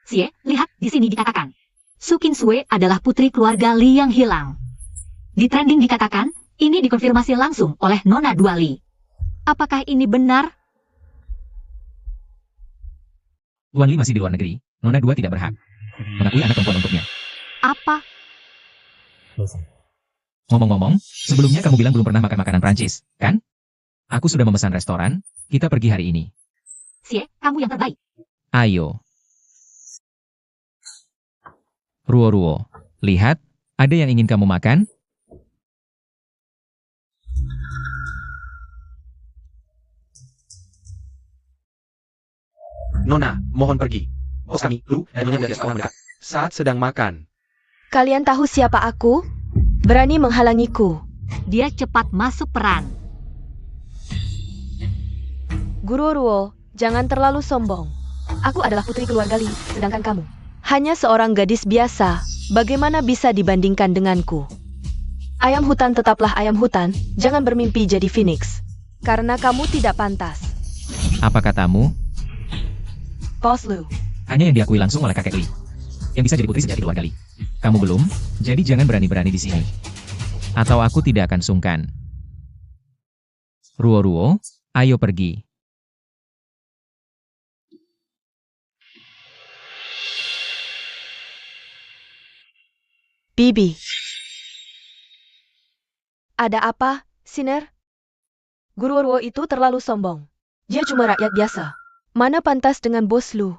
Sie, lihat di sini dikatakan. Su King Sue adalah putri keluarga Lee yang hilang. Di trending dikatakan, ini dikonfirmasi langsung oleh Nona 2 Lee. Apakah ini benar? Tuan Lee masih di luar negeri. Nona 2 tidak berhak mengakui anak perempuan untuknya. Apa? Ngomong-ngomong, sebelumnya kamu bilang belum pernah makan makanan Prancis, kan? Aku sudah memesan restoran, kita pergi hari ini. Sie, kamu yang terbaik. Ayo. Ruo-Ruo, lihat, ada yang ingin kamu makan? Nona, mohon pergi. Bos kami, Lu, dan Nyonya Gadis kawan mendekat. Saat sedang makan. Kalian tahu siapa aku? Berani menghalangiku. Dia cepat masuk peran. Guru Ruo, jangan terlalu sombong. Aku adalah putri keluarga Lee, sedangkan kamu hanya seorang gadis biasa. Bagaimana bisa dibandingkan denganku? Ayam hutan tetaplah ayam hutan, jangan bermimpi jadi phoenix. Karena kamu tidak pantas. Apa katamu? Bos Lu. Hanya yang diakui langsung oleh kakek Lee. Yang bisa jadi putri sejati keluarga Lee. Kamu belum, jadi jangan berani-berani di sini. Atau aku tidak akan sungkan. Ruo-Ruo, ayo pergi. Bibi. Ada apa, Siner? Guru Ruo itu terlalu sombong. Dia cuma rakyat biasa. Mana pantas dengan Bos Lu?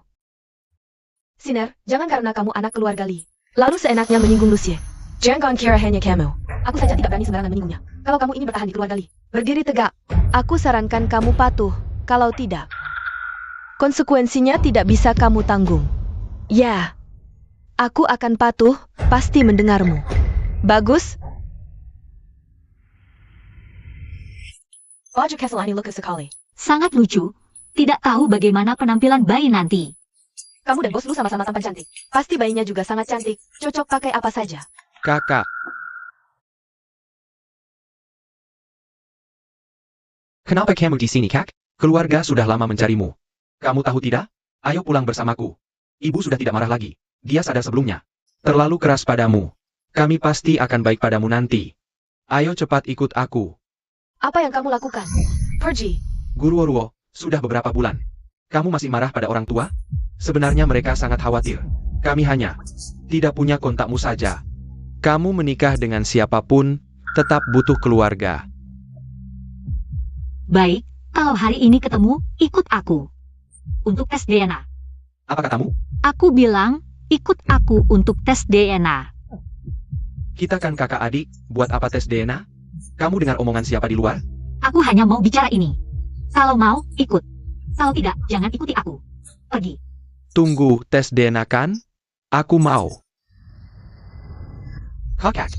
Siner, jangan karena kamu anak keluarga Lee, lalu seenaknya menyinggung Lucie. Jangan kira hanya kamu. Aku saja tidak berani sembarangan menyinggungnya. Kalau kamu ingin bertahan di keluarga Lee, berdiri tegak. Aku sarankan kamu patuh. Kalau tidak, konsekuensinya tidak bisa kamu tanggung. Ya, aku akan patuh, pasti mendengarmu. Bagus. Wajah Keselani lukas sekali. Sangat lucu. Tidak tahu bagaimana penampilan bayi nanti. Kamu dan Bos Lu sama-sama tampan cantik. Pasti bayinya juga sangat cantik. Cocok pakai apa saja. Kakak. Kenapa kamu di sini, Kak? Keluarga sudah lama mencarimu. Kamu tahu tidak? Ayo pulang bersamaku. Ibu sudah tidak marah lagi. Dia sadar sebelumnya. Terlalu keras padamu. Kami pasti akan baik padamu nanti. Ayo cepat ikut aku. Apa yang kamu lakukan? Pergi. Guru Ruo, sudah beberapa bulan. Kamu masih marah pada orang tua? Sebenarnya mereka sangat khawatir. Kami hanya tidak punya kontakmu saja. Kamu menikah dengan siapapun, tetap butuh keluarga. Baik, kalau hari ini ketemu, ikut aku. Untuk tes DNA. Apa katamu? Aku bilang, ikut aku untuk tes DNA. Kita kan kakak adik, buat apa tes DNA? Kamu dengar omongan siapa di luar? Aku hanya mau bicara ini. Kalau mau, ikut. Kalau tidak, jangan ikuti aku. Pergi. Tunggu, tes DNA kan? Aku mau. Kakak,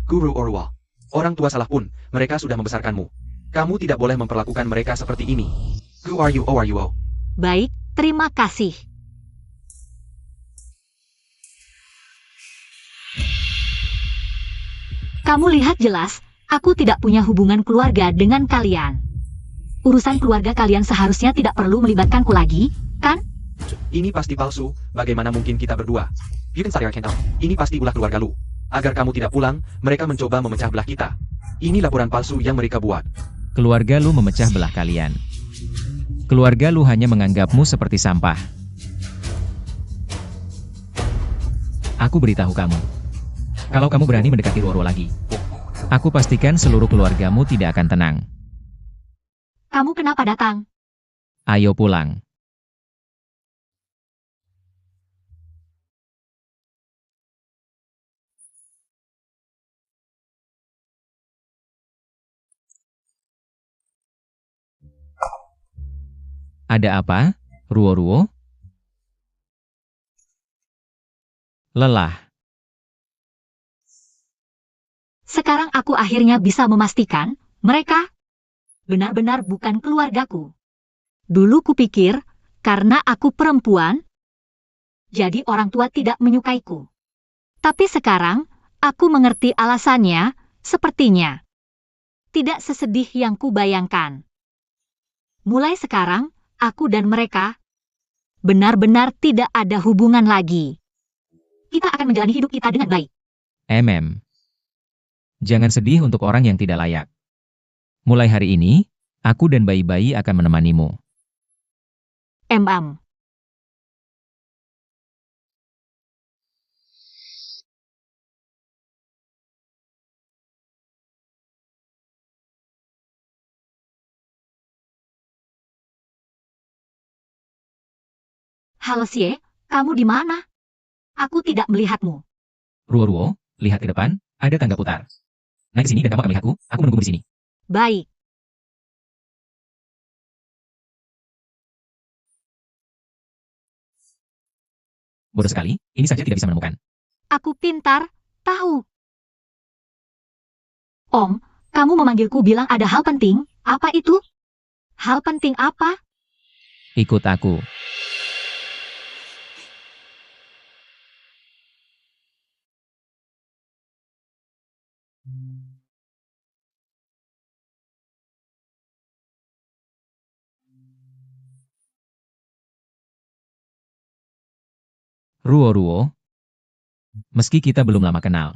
Guru Orwell. Orang tua salah pun, mereka sudah membesarkanmu. Kamu tidak boleh memperlakukan mereka seperti ini. Who are you, oh? Baik, terima kasih. Kamu lihat jelas, aku tidak punya hubungan keluarga dengan kalian. Urusan keluarga kalian seharusnya tidak perlu melibatkanku lagi, kan? Ini pasti palsu, bagaimana mungkin kita berdua? You can start your account. Ini pasti ulah keluarga lu. Agar kamu tidak pulang, mereka mencoba memecah belah kita. Ini laporan palsu yang mereka buat. Keluarga lu memecah belah kalian. Keluarga lu hanya menganggapmu seperti sampah. Aku beritahu kamu. Kalau kamu berani mendekati Ruoro lagi, aku pastikan seluruh keluargamu tidak akan tenang. Kamu kenapa datang? Ayo pulang. Ada apa, Ruo-Ruo? Lelah. Sekarang aku akhirnya bisa memastikan, mereka benar-benar bukan keluargaku. Dulu kupikir, karena aku perempuan, jadi orang tua tidak menyukaiku. Tapi sekarang, aku mengerti alasannya, sepertinya tidak sesedih yang kubayangkan. Mulai sekarang, aku dan mereka benar-benar tidak ada hubungan lagi. Kita akan menjalani hidup kita dengan baik. Jangan sedih untuk orang yang tidak layak. Mulai hari ini, aku dan bayi-bayi akan menemanimu. Halo Sie, kamu di mana? Aku tidak melihatmu. Ruo-Ruo, lihat ke depan, ada tangga putar. Naik ke sini dan kamu akan melihatku, aku menunggu di sini. Baik. Bodoh sekali, ini saja tidak bisa menemukan. Aku pintar, tahu. Om, kamu memanggilku bilang ada hal penting, apa itu? Hal penting apa? Ikut aku. Ruo-Ruo, meski kita belum lama kenal,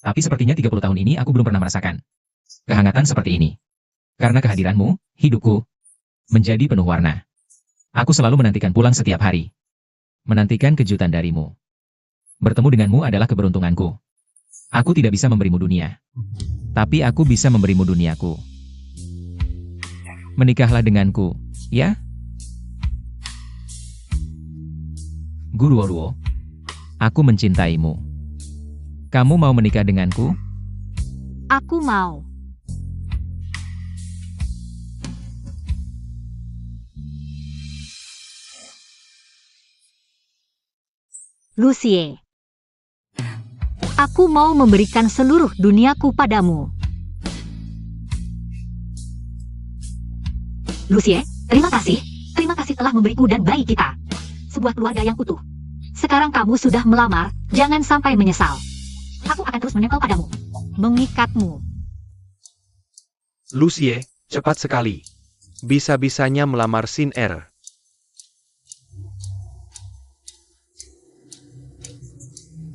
tapi sepertinya 30 tahun ini aku belum pernah merasakan kehangatan seperti ini. Karena kehadiranmu, hidupku menjadi penuh warna. Aku selalu menantikan pulang setiap hari. Menantikan kejutan darimu. Bertemu denganmu adalah keberuntunganku. Aku tidak bisa memberimu dunia. Tapi aku bisa memberimu duniaku. Menikahlah denganku, ya? Guru Ruo, aku mencintaimu. Kamu mau menikah denganku? Aku mau. Lucie. Aku mau memberikan seluruh duniaku padamu. Lucie, terima kasih. Terima kasih telah memberiku dan bayi kita sebuah keluarga yang utuh. Sekarang kamu sudah melamar, jangan sampai menyesal. Aku akan terus menempel padamu. Mengikatmu. Lucie, cepat sekali. Bisa-bisanya melamar Sin Er.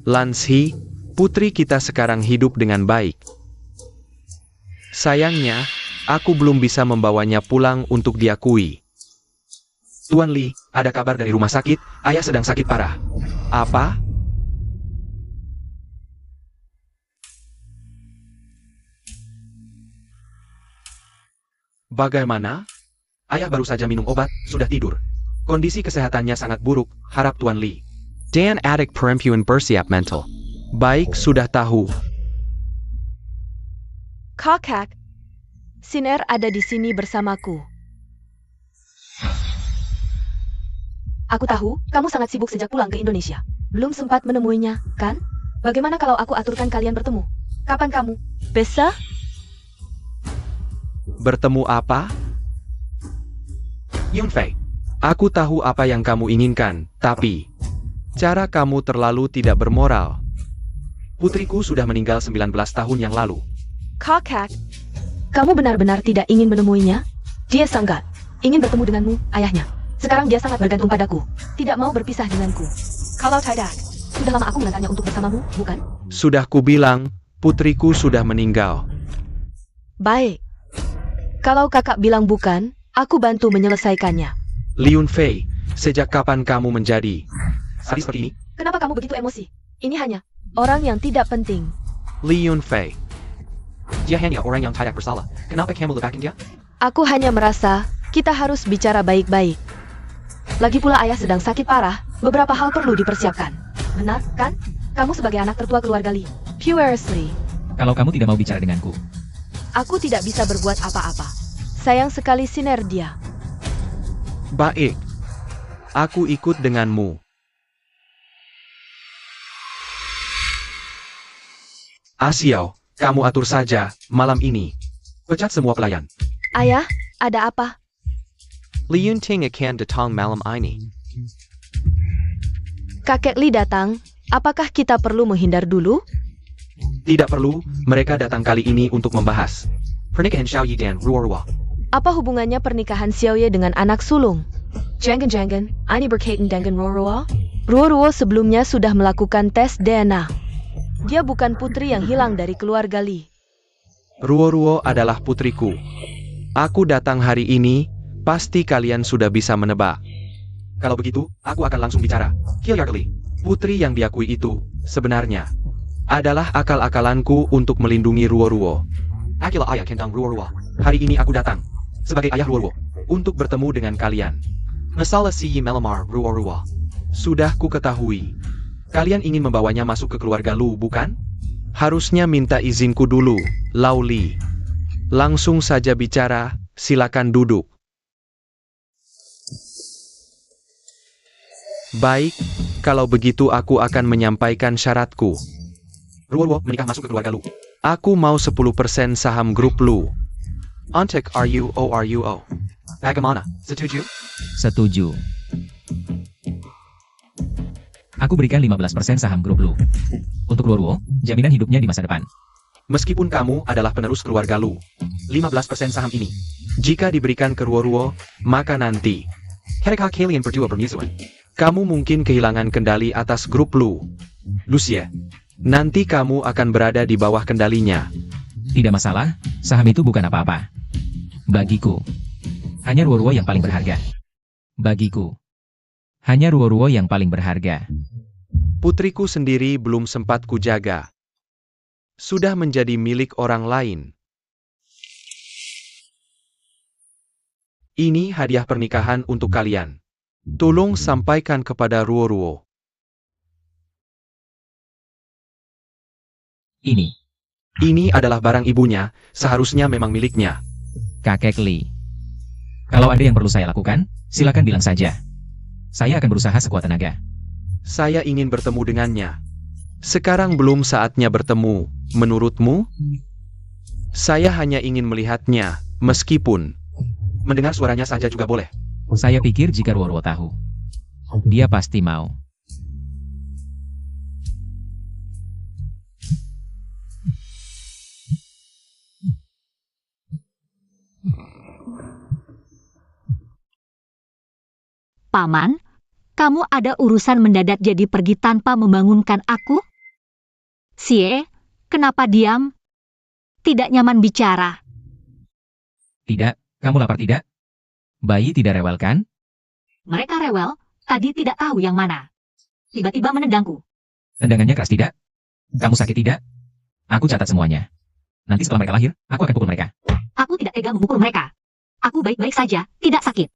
Lanshi, putri kita sekarang hidup dengan baik. Sayangnya, aku belum bisa membawanya pulang untuk diakui. Tuan Li, ada kabar dari rumah sakit, ayah sedang sakit parah. Apa? Bagaimana? Ayah baru saja minum obat, sudah tidur. Kondisi kesehatannya sangat buruk, harap Tuan Li. Dan adik perempuan bersiap mental. Baik, sudah tahu. Kakak, Siner ada di sini bersamaku. Aku tahu, kamu sangat sibuk sejak pulang ke Indonesia. Belum sempat menemuinya, kan? Bagaimana kalau aku aturkan kalian bertemu? Kapan kamu? Bisa? Bertemu apa? Yunfei, aku tahu apa yang kamu inginkan, tapi cara kamu terlalu tidak bermoral. Putriku sudah meninggal 19 tahun yang lalu. Kakak, kamu benar-benar tidak ingin menemuinya? Dia sangat ingin bertemu denganmu, ayahnya. Sekarang dia sangat bergantung padaku, tidak mau berpisah denganku. Kalau tidak, sudah lama aku mengantarnya untuk bersamamu, bukan? Sudah kubilang, putriku sudah meninggal. Baik. Kalau kakak bilang bukan, aku bantu menyelesaikannya. Li Yunfei, sejak kapan kamu menjadi sadis seperti ini? Kenapa kamu begitu emosi? Ini hanya orang yang tidak penting. Li Yunfei, dia hanya orang yang tidak bersalah. Kenapa kamu lepakin dia? Aku hanya merasa kita harus bicara baik-baik. Lagi pula ayah sedang sakit parah, beberapa hal perlu dipersiapkan. Benar, kan? Kamu sebagai anak tertua keluarga Li. Purely. Kalau kamu tidak mau bicara denganku, Aku tidak bisa berbuat apa-apa. Sayang sekali Siner dia. Baik, aku ikut denganmu. Xiao, kamu atur saja malam ini. Pecat semua pelayan. Ayah, ada apa? Li Yunting akan datang malam ini. Kakek Li datang. Apakah kita perlu menghindar dulu? Tidak perlu, mereka datang kali ini untuk membahas pernikahan Xiao Yi dan Ruorwa. Apa hubungannya pernikahan Xiaoye dengan anak sulung? Jangan-jangan, ini berkaitan dengan Ruorwa? Ruorwa sebelumnya sudah melakukan tes DNA. Dia bukan putri yang hilang dari keluarga Li. Ruorwa adalah putriku. Aku datang hari ini, pasti kalian sudah bisa menebak. Kalau begitu, aku akan langsung bicara. Kilyarli, putri yang diakui itu, sebenarnya adalah akal-akalanku untuk melindungi Ruorwa. Akilah ayah tentang Ruorwa. Hari ini aku datang sebagai ayah Ruorwa untuk bertemu dengan kalian. Masalah si melamar Ruorwa sudah ku ketahui. Kalian ingin membawanya masuk ke keluarga Lu, bukan? Harusnya minta izinku dulu, Lau Li. Langsung saja bicara, silakan duduk. Baik, kalau begitu aku akan menyampaikan syaratku. Ruorwa menikah masuk ke keluarga Lu. Aku mau 10% saham grup Lu. Untuk RUO. Bagaimana? Setuju? setuju. Aku berikan 15% saham grup Lu. Untuk Ruorwo, jaminan hidupnya di masa depan. Meskipun kamu adalah penerus keluarga Lu, 15% saham ini, jika diberikan ke Ruorwo, maka nanti, mereka kalian berdua bermusuhan. Kamu mungkin kehilangan kendali atas grup Lu. Lucia, nanti kamu akan berada di bawah kendalinya. Tidak masalah, saham itu bukan apa-apa. Bagiku, hanya Ruorwo yang paling berharga. Bagiku, hanya Ruorwo yang paling berharga. Putriku sendiri belum sempat kujaga. Sudah menjadi milik orang lain. Ini hadiah pernikahan untuk kalian. Tolong sampaikan kepada Ruorwo. Ini adalah barang ibunya, seharusnya memang miliknya. Kakek Li. Kalau ada yang perlu saya lakukan, silakan bilang saja. Saya akan berusaha sekuat tenaga. Saya ingin bertemu dengannya. Sekarang belum saatnya bertemu, menurutmu? Saya hanya ingin melihatnya, meskipun mendengar suaranya saja juga boleh. Saya pikir jika Ruorwo tahu, dia pasti mau. Paman, kamu ada urusan mendadak jadi pergi tanpa membangunkan aku? Sie, kenapa diam? Tidak nyaman bicara. Tidak, kamu lapar tidak? Bayi tidak rewel kan? Mereka rewel, tadi tidak tahu yang mana. Tiba-tiba menendangku. Tendangannya keras tidak? Kamu sakit tidak? Aku catat semuanya. Nanti setelah mereka lahir, aku akan pukul mereka. Aku tidak tega memukul mereka. Aku baik-baik saja, tidak sakit.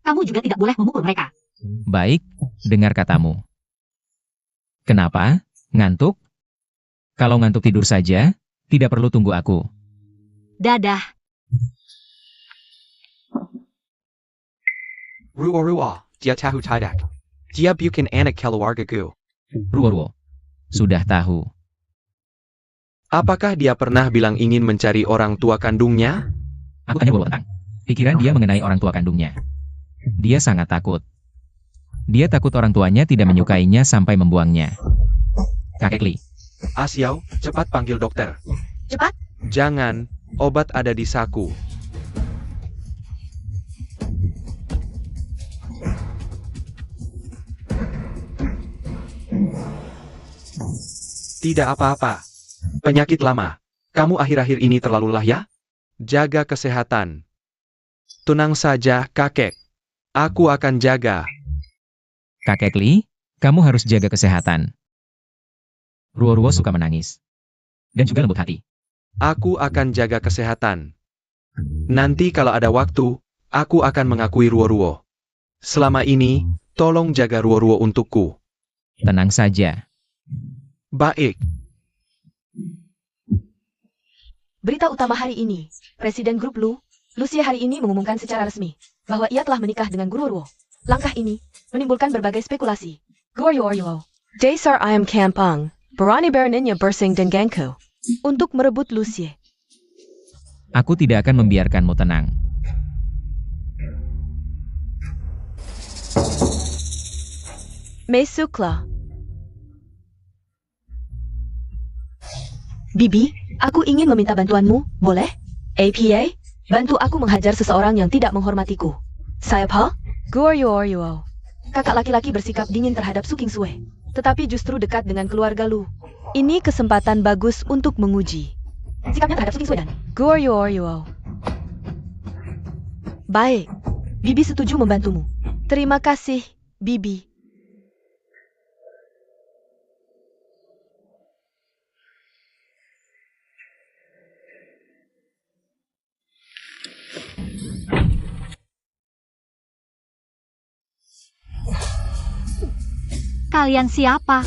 Kamu juga tidak boleh memukul mereka. Baik, dengar katamu. Kenapa? Ngantuk? Kalau ngantuk tidur saja, tidak perlu tunggu aku. Dadah. Ruo, dia tahu tidak. Dia bukan anak keluargaku. Ruo, sudah tahu. Apakah dia pernah bilang ingin mencari orang tua kandungnya? Aku tanya tentang pikiran dia mengenai orang tua kandungnya. Dia sangat takut. Dia takut orang tuanya tidak menyukainya sampai membuangnya. Kakek Li, Xiao, cepat panggil dokter. Cepat. Jangan, obat ada di saku. Tidak apa-apa. Penyakit lama. Kamu akhir-akhir ini terlalu lelah ya? Jaga kesehatan. Tenang saja, kakek. Aku akan jaga. Kakek Li, kamu harus jaga kesehatan. Ruo suka menangis. Dan juga lembut hati. Aku akan jaga kesehatan. Nanti kalau ada waktu, aku akan mengakui Ruo. Selama ini, tolong jaga Ruo untukku. Tenang saja. Baik. Berita utama hari ini, Presiden Grup Lucia hari ini mengumumkan secara resmi bahwa ia telah menikah dengan Guru Ruo. Langkah ini menimbulkan berbagai spekulasi. Guo Dasar ayam kampung, berani beraninya bersing dan gangku untuk merebut Lucia. Aku tidak akan membiarkanmu tenang. Mesuklah. Bibi, aku ingin meminta bantuanmu, boleh? APA, bantu aku menghajar seseorang yang tidak menghormatiku. Siapa? Guo. Kakak laki-laki bersikap dingin terhadap Su Qingsui, tetapi justru dekat dengan keluarga Lu. Ini kesempatan bagus untuk menguji Sikapnya terhadap Su Qingsui dan Guo. Baik, Bibi setuju membantumu. Terima kasih, Bibi. Kalian siapa?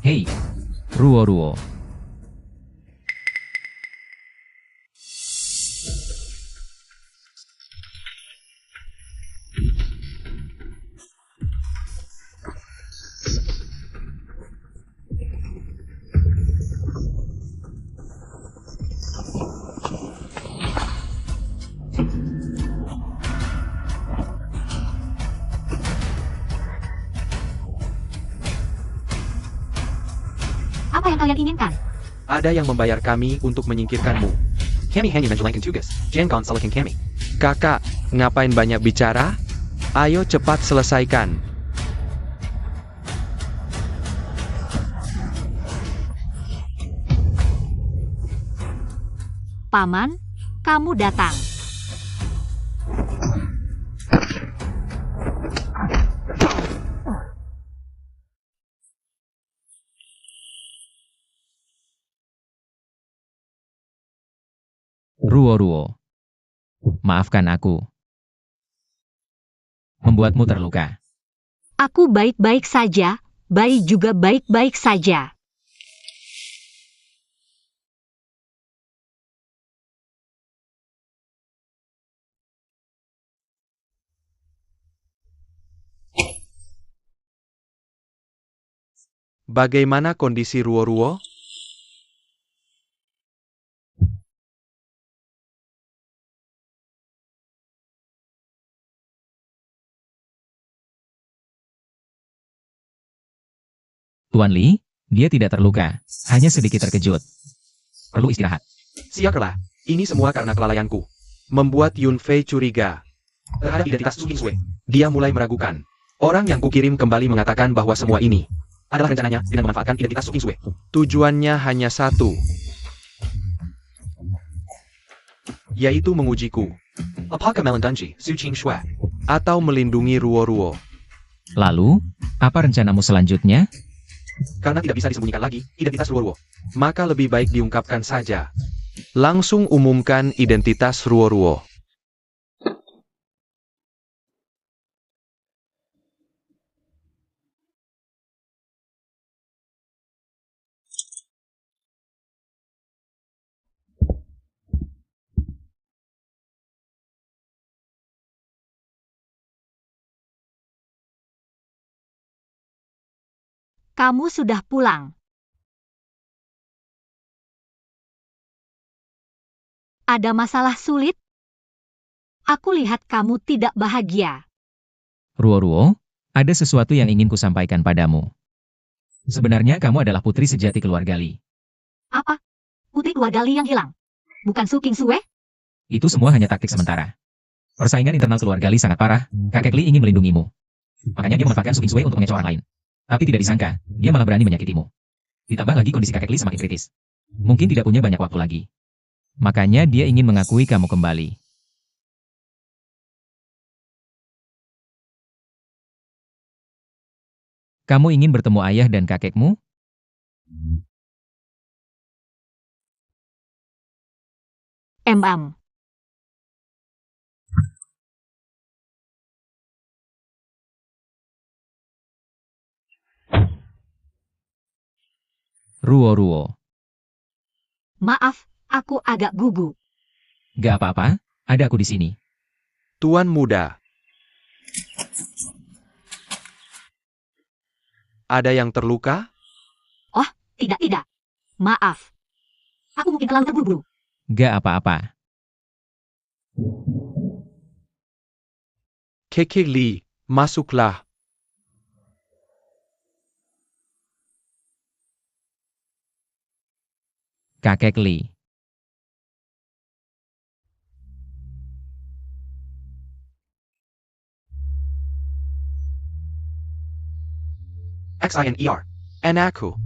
Hei, Ruo. Apa yang kalian inginkan? Ada yang membayar kami untuk menyingkirkanmu. Kami hanya menjelaskan tugas. Jangan salahkan kami. Kakak, ngapain banyak bicara? Ayo cepat selesaikan. Paman, kamu datang. Ruo. Maafkan aku. Membuatmu terluka. Aku baik-baik saja, Bai juga baik-baik saja. Bagaimana kondisi Ruo? Tuan Li, dia tidak terluka, hanya sedikit terkejut. Perlu istirahat. Siakarlah, ini semua karena kelalaianku. Membuat Yun Fei curiga terhadap identitas Su Qingsui. Dia mulai meragukan. Orang yang kukirim kembali mengatakan bahwa semua ini adalah rencananya dengan memanfaatkan identitas Su Qingsui. Tujuannya hanya satu, yaitu mengujiku. Apakah melindungi Su Qingsui atau melindungi Ruo? Lalu, apa rencanamu selanjutnya? Karena tidak bisa disembunyikan lagi identitas Ruoruo, maka lebih baik diungkapkan saja. Langsung umumkan identitas Ruoruo. Kamu sudah pulang. Ada masalah sulit? Aku lihat kamu tidak bahagia. Ruoruo, ada sesuatu yang ingin kusampaikan padamu. Sebenarnya kamu adalah putri sejati keluarga Li. Apa? Putri keluarga Li yang hilang? Bukan Su King Sue? Itu semua hanya taktik sementara. Persaingan internal keluarga Li sangat parah, kakek Li ingin melindungimu. Makanya dia memanfaatkan Su King Sue untuk mengecoh orang lain. Tapi tidak disangka, dia malah berani menyakitimu. Ditambah lagi kondisi kakek Li semakin kritis. Mungkin tidak punya banyak waktu lagi. Makanya dia ingin mengakui kamu kembali. Kamu ingin bertemu ayah dan kakekmu? Em. Ruoruo. Maaf, aku agak gugup. Gak apa-apa, ada aku di sini. Tuan muda. Ada yang terluka? Tidak. Maaf. Aku mungkin terlalu terburu-buru. Gak apa-apa. Kakek Li, masuklah. Kakek Li. Xiner. Anakku.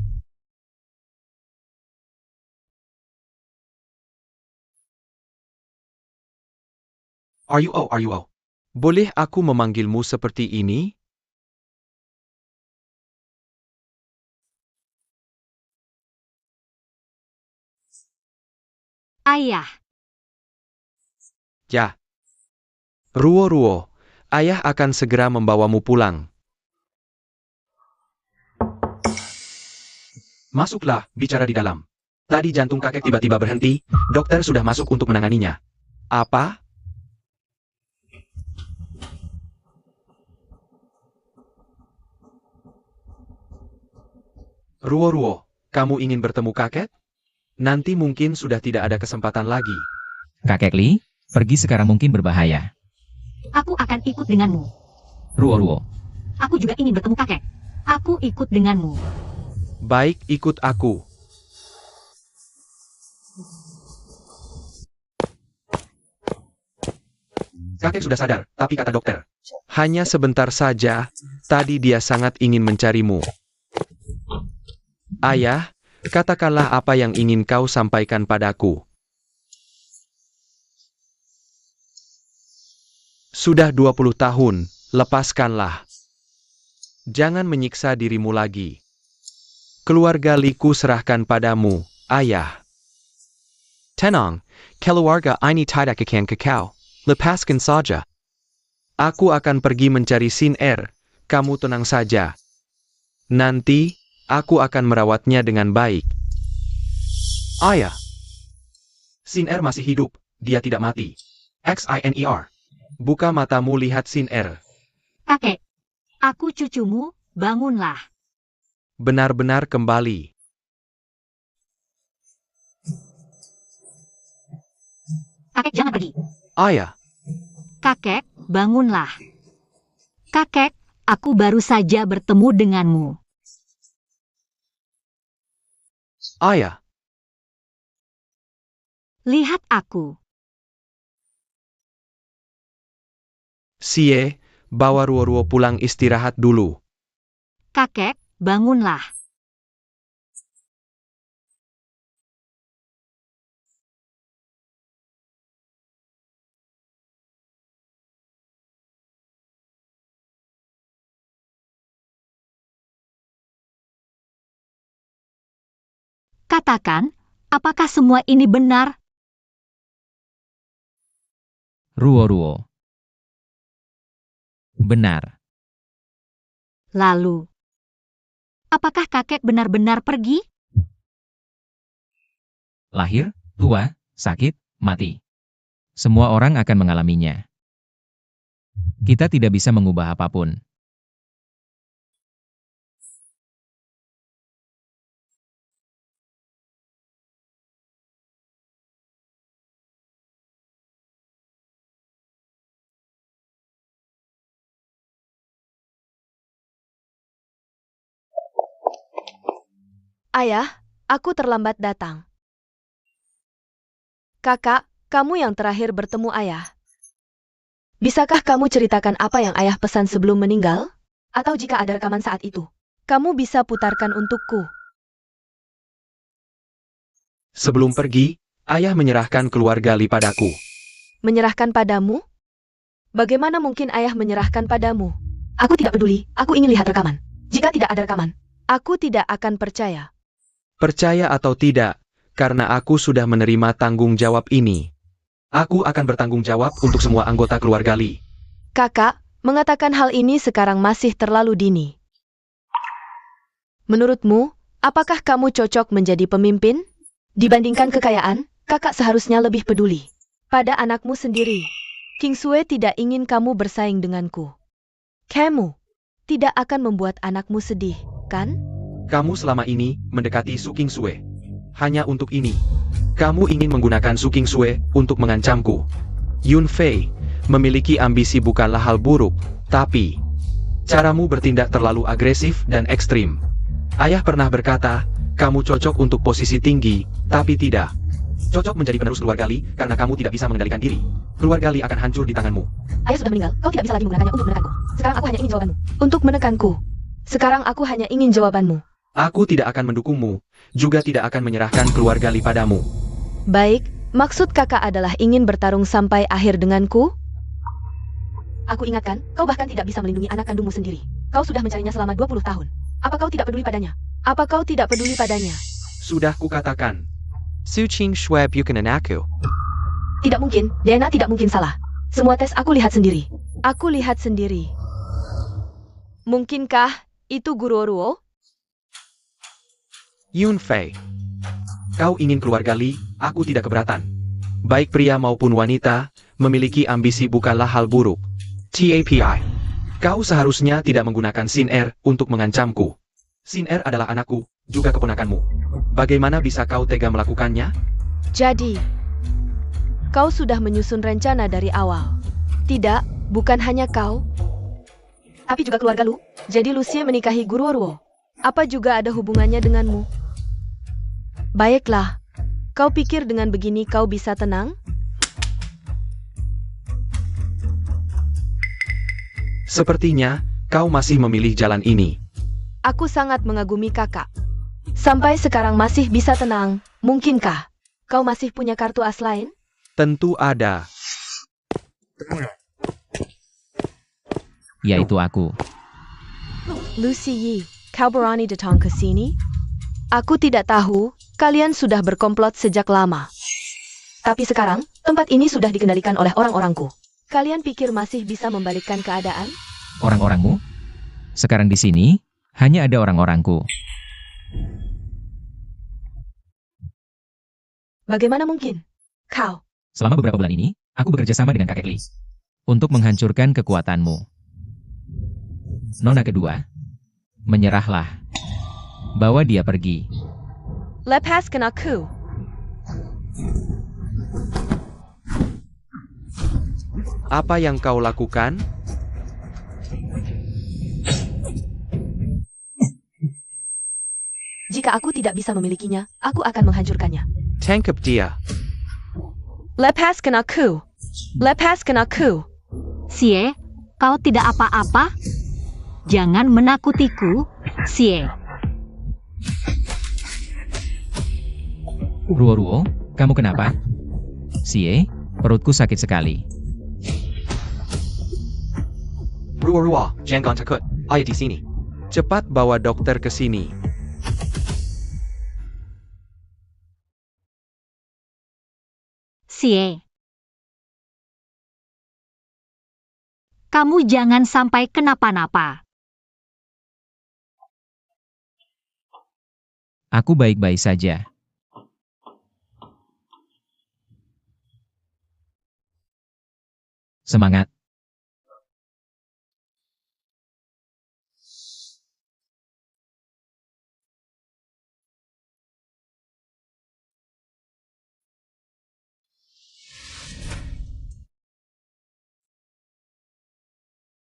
Ruo. Boleh aku memanggilmu seperti ini? Ayah. Ya. Ruo, ayah akan segera membawamu pulang. Masuklah, bicara di dalam. Tadi jantung kakek tiba-tiba berhenti, dokter sudah masuk untuk menanganinya. Apa? Ruo, kamu ingin bertemu kakek? Nanti mungkin sudah tidak ada kesempatan lagi. Kakek Li, pergi sekarang mungkin berbahaya. Aku akan ikut denganmu. Ruoruo. Aku juga ingin bertemu kakek. Aku ikut denganmu. Baik, ikut aku. Kakek sudah sadar, tapi kata dokter. Hanya sebentar saja, tadi dia sangat ingin mencarimu. Ayah, katakanlah apa yang ingin kau sampaikan padaku. Sudah 20 tahun, lepaskanlah. Jangan menyiksa dirimu lagi. Keluarga Liku serahkan padamu, ayah. Tenang, keluarga ini tidak akan kekal. Lepaskan saja. Aku akan pergi mencari Sin kamu tenang saja. Nanti, aku akan merawatnya dengan baik. Ayah. Sin masih hidup, dia tidak mati. Xiner. Buka matamu lihat Sin Kakek. Aku cucumu, bangunlah. benar-benar kembali. Kakek jangan pergi. Ayah. Kakek, bangunlah. Kakek, aku baru saja bertemu denganmu. Ayah. Lihat aku. Sie, bawa Ruo pulang istirahat dulu. Kakek, bangunlah. Katakan, apakah semua ini benar? Ruo-ruo. Benar. Lalu, apakah kakek benar-benar pergi? Lahir, tua, sakit, mati. Semua orang akan mengalaminya. Kita tidak bisa mengubah apapun. Ayah, aku terlambat datang. Kakak, kamu yang terakhir bertemu ayah. Bisakah kamu ceritakan apa yang ayah pesan sebelum meninggal? Atau jika ada rekaman saat itu, kamu bisa putarkan untukku. Sebelum pergi, ayah menyerahkan keluarga Li padaku. Menyerahkan padamu? Bagaimana mungkin ayah menyerahkan padamu? Aku tidak peduli, aku ingin lihat rekaman. Jika tidak ada rekaman, Aku tidak akan percaya. Percaya atau tidak, karena aku sudah menerima tanggung jawab ini. Aku akan bertanggung jawab untuk semua anggota keluarga Li. Kakak, mengatakan hal ini sekarang masih terlalu dini. Menurutmu, apakah kamu cocok menjadi pemimpin? Dibandingkan kekayaan, kakak seharusnya lebih peduli pada anakmu sendiri. King Sue tidak ingin kamu bersaing denganku. Kamu tidak akan membuat anakmu sedih, kan? Kamu selama ini mendekati Su King Sue. Hanya untuk ini. Kamu ingin menggunakan Su King Sue untuk mengancamku. Yun Fei, memiliki ambisi bukanlah hal buruk, tapi caramu bertindak terlalu agresif dan ekstrim. Ayah pernah berkata, kamu cocok untuk posisi tinggi, tapi tidak cocok menjadi penerus keluarga Li karena kamu tidak bisa mengendalikan diri. Keluarga Li akan hancur di tanganmu. ayah sudah meninggal, kau tidak bisa lagi menggunakannya untuk menekanku. Sekarang aku hanya ingin jawabanmu. Untuk menekanku. Sekarang aku hanya ingin jawabanmu. Aku tidak akan mendukungmu, juga tidak akan menyerahkan keluarga Li padamu. Baik, maksud kakak adalah ingin bertarung sampai akhir denganku? Aku ingatkan, kau bahkan tidak bisa melindungi anak kandungmu sendiri. Kau sudah mencarinya selama 20 tahun. Apa kau tidak peduli padanya? Apa kau tidak peduli padanya? Sudah kukatakan. Su Qing Shue bukan anakku. Tidak mungkin, Diana tidak mungkin salah. Semua tes aku lihat sendiri. Aku lihat sendiri. Mungkinkah itu Guru Ruo? Yun Fei. Kau ingin keluarga Li, aku tidak keberatan. Baik pria maupun wanita, memiliki ambisi bukanlah hal buruk. TAPI. Kau seharusnya tidak menggunakan Sin Er untuk mengancamku. Sin Er adalah anakku, juga keponakanmu. Bagaimana bisa kau tega melakukannya? Jadi, kau sudah menyusun rencana dari awal. Tidak, bukan hanya kau. Tapi juga keluarga Lu. Jadi Lucie menikahi Guru Ruo. Apa juga ada hubungannya denganmu? Baiklah. Kau pikir dengan begini kau bisa tenang? Sepertinya, kau masih memilih jalan ini. Aku sangat mengagumi kakak. Sampai sekarang masih bisa tenang. Mungkinkah kau masih punya kartu as lain? Tentu ada. Yaitu aku. Lucy Yi, kau berani datang ke sini? Aku tidak tahu, kalian sudah berkomplot sejak lama. Tapi sekarang, tempat ini sudah dikendalikan oleh orang-orangku. Kalian pikir masih bisa membalikkan keadaan? Orang-orangmu? Sekarang di sini, hanya ada orang-orangku. Bagaimana mungkin? Kau. Selama beberapa bulan ini, aku bekerja sama dengan kakek Li untuk menghancurkan kekuatanmu. Nona kedua, menyerahlah. Bawa dia pergi. Lepaskan aku. Apa yang kau lakukan? Jika aku tidak bisa memilikinya, aku akan menghancurkannya. Tangkap dia. Lepaskan aku. Lepaskan aku. Sie, kau tidak apa-apa? Jangan menakutiku, Sie. Ruo-ruo, kamu kenapa? Sie, perutku sakit sekali. Ruo-ruo, jangan takut. Ayo di sini. Cepat bawa dokter ke sini. Sie. Kamu jangan sampai kenapa-napa. Aku baik-baik saja. Semangat.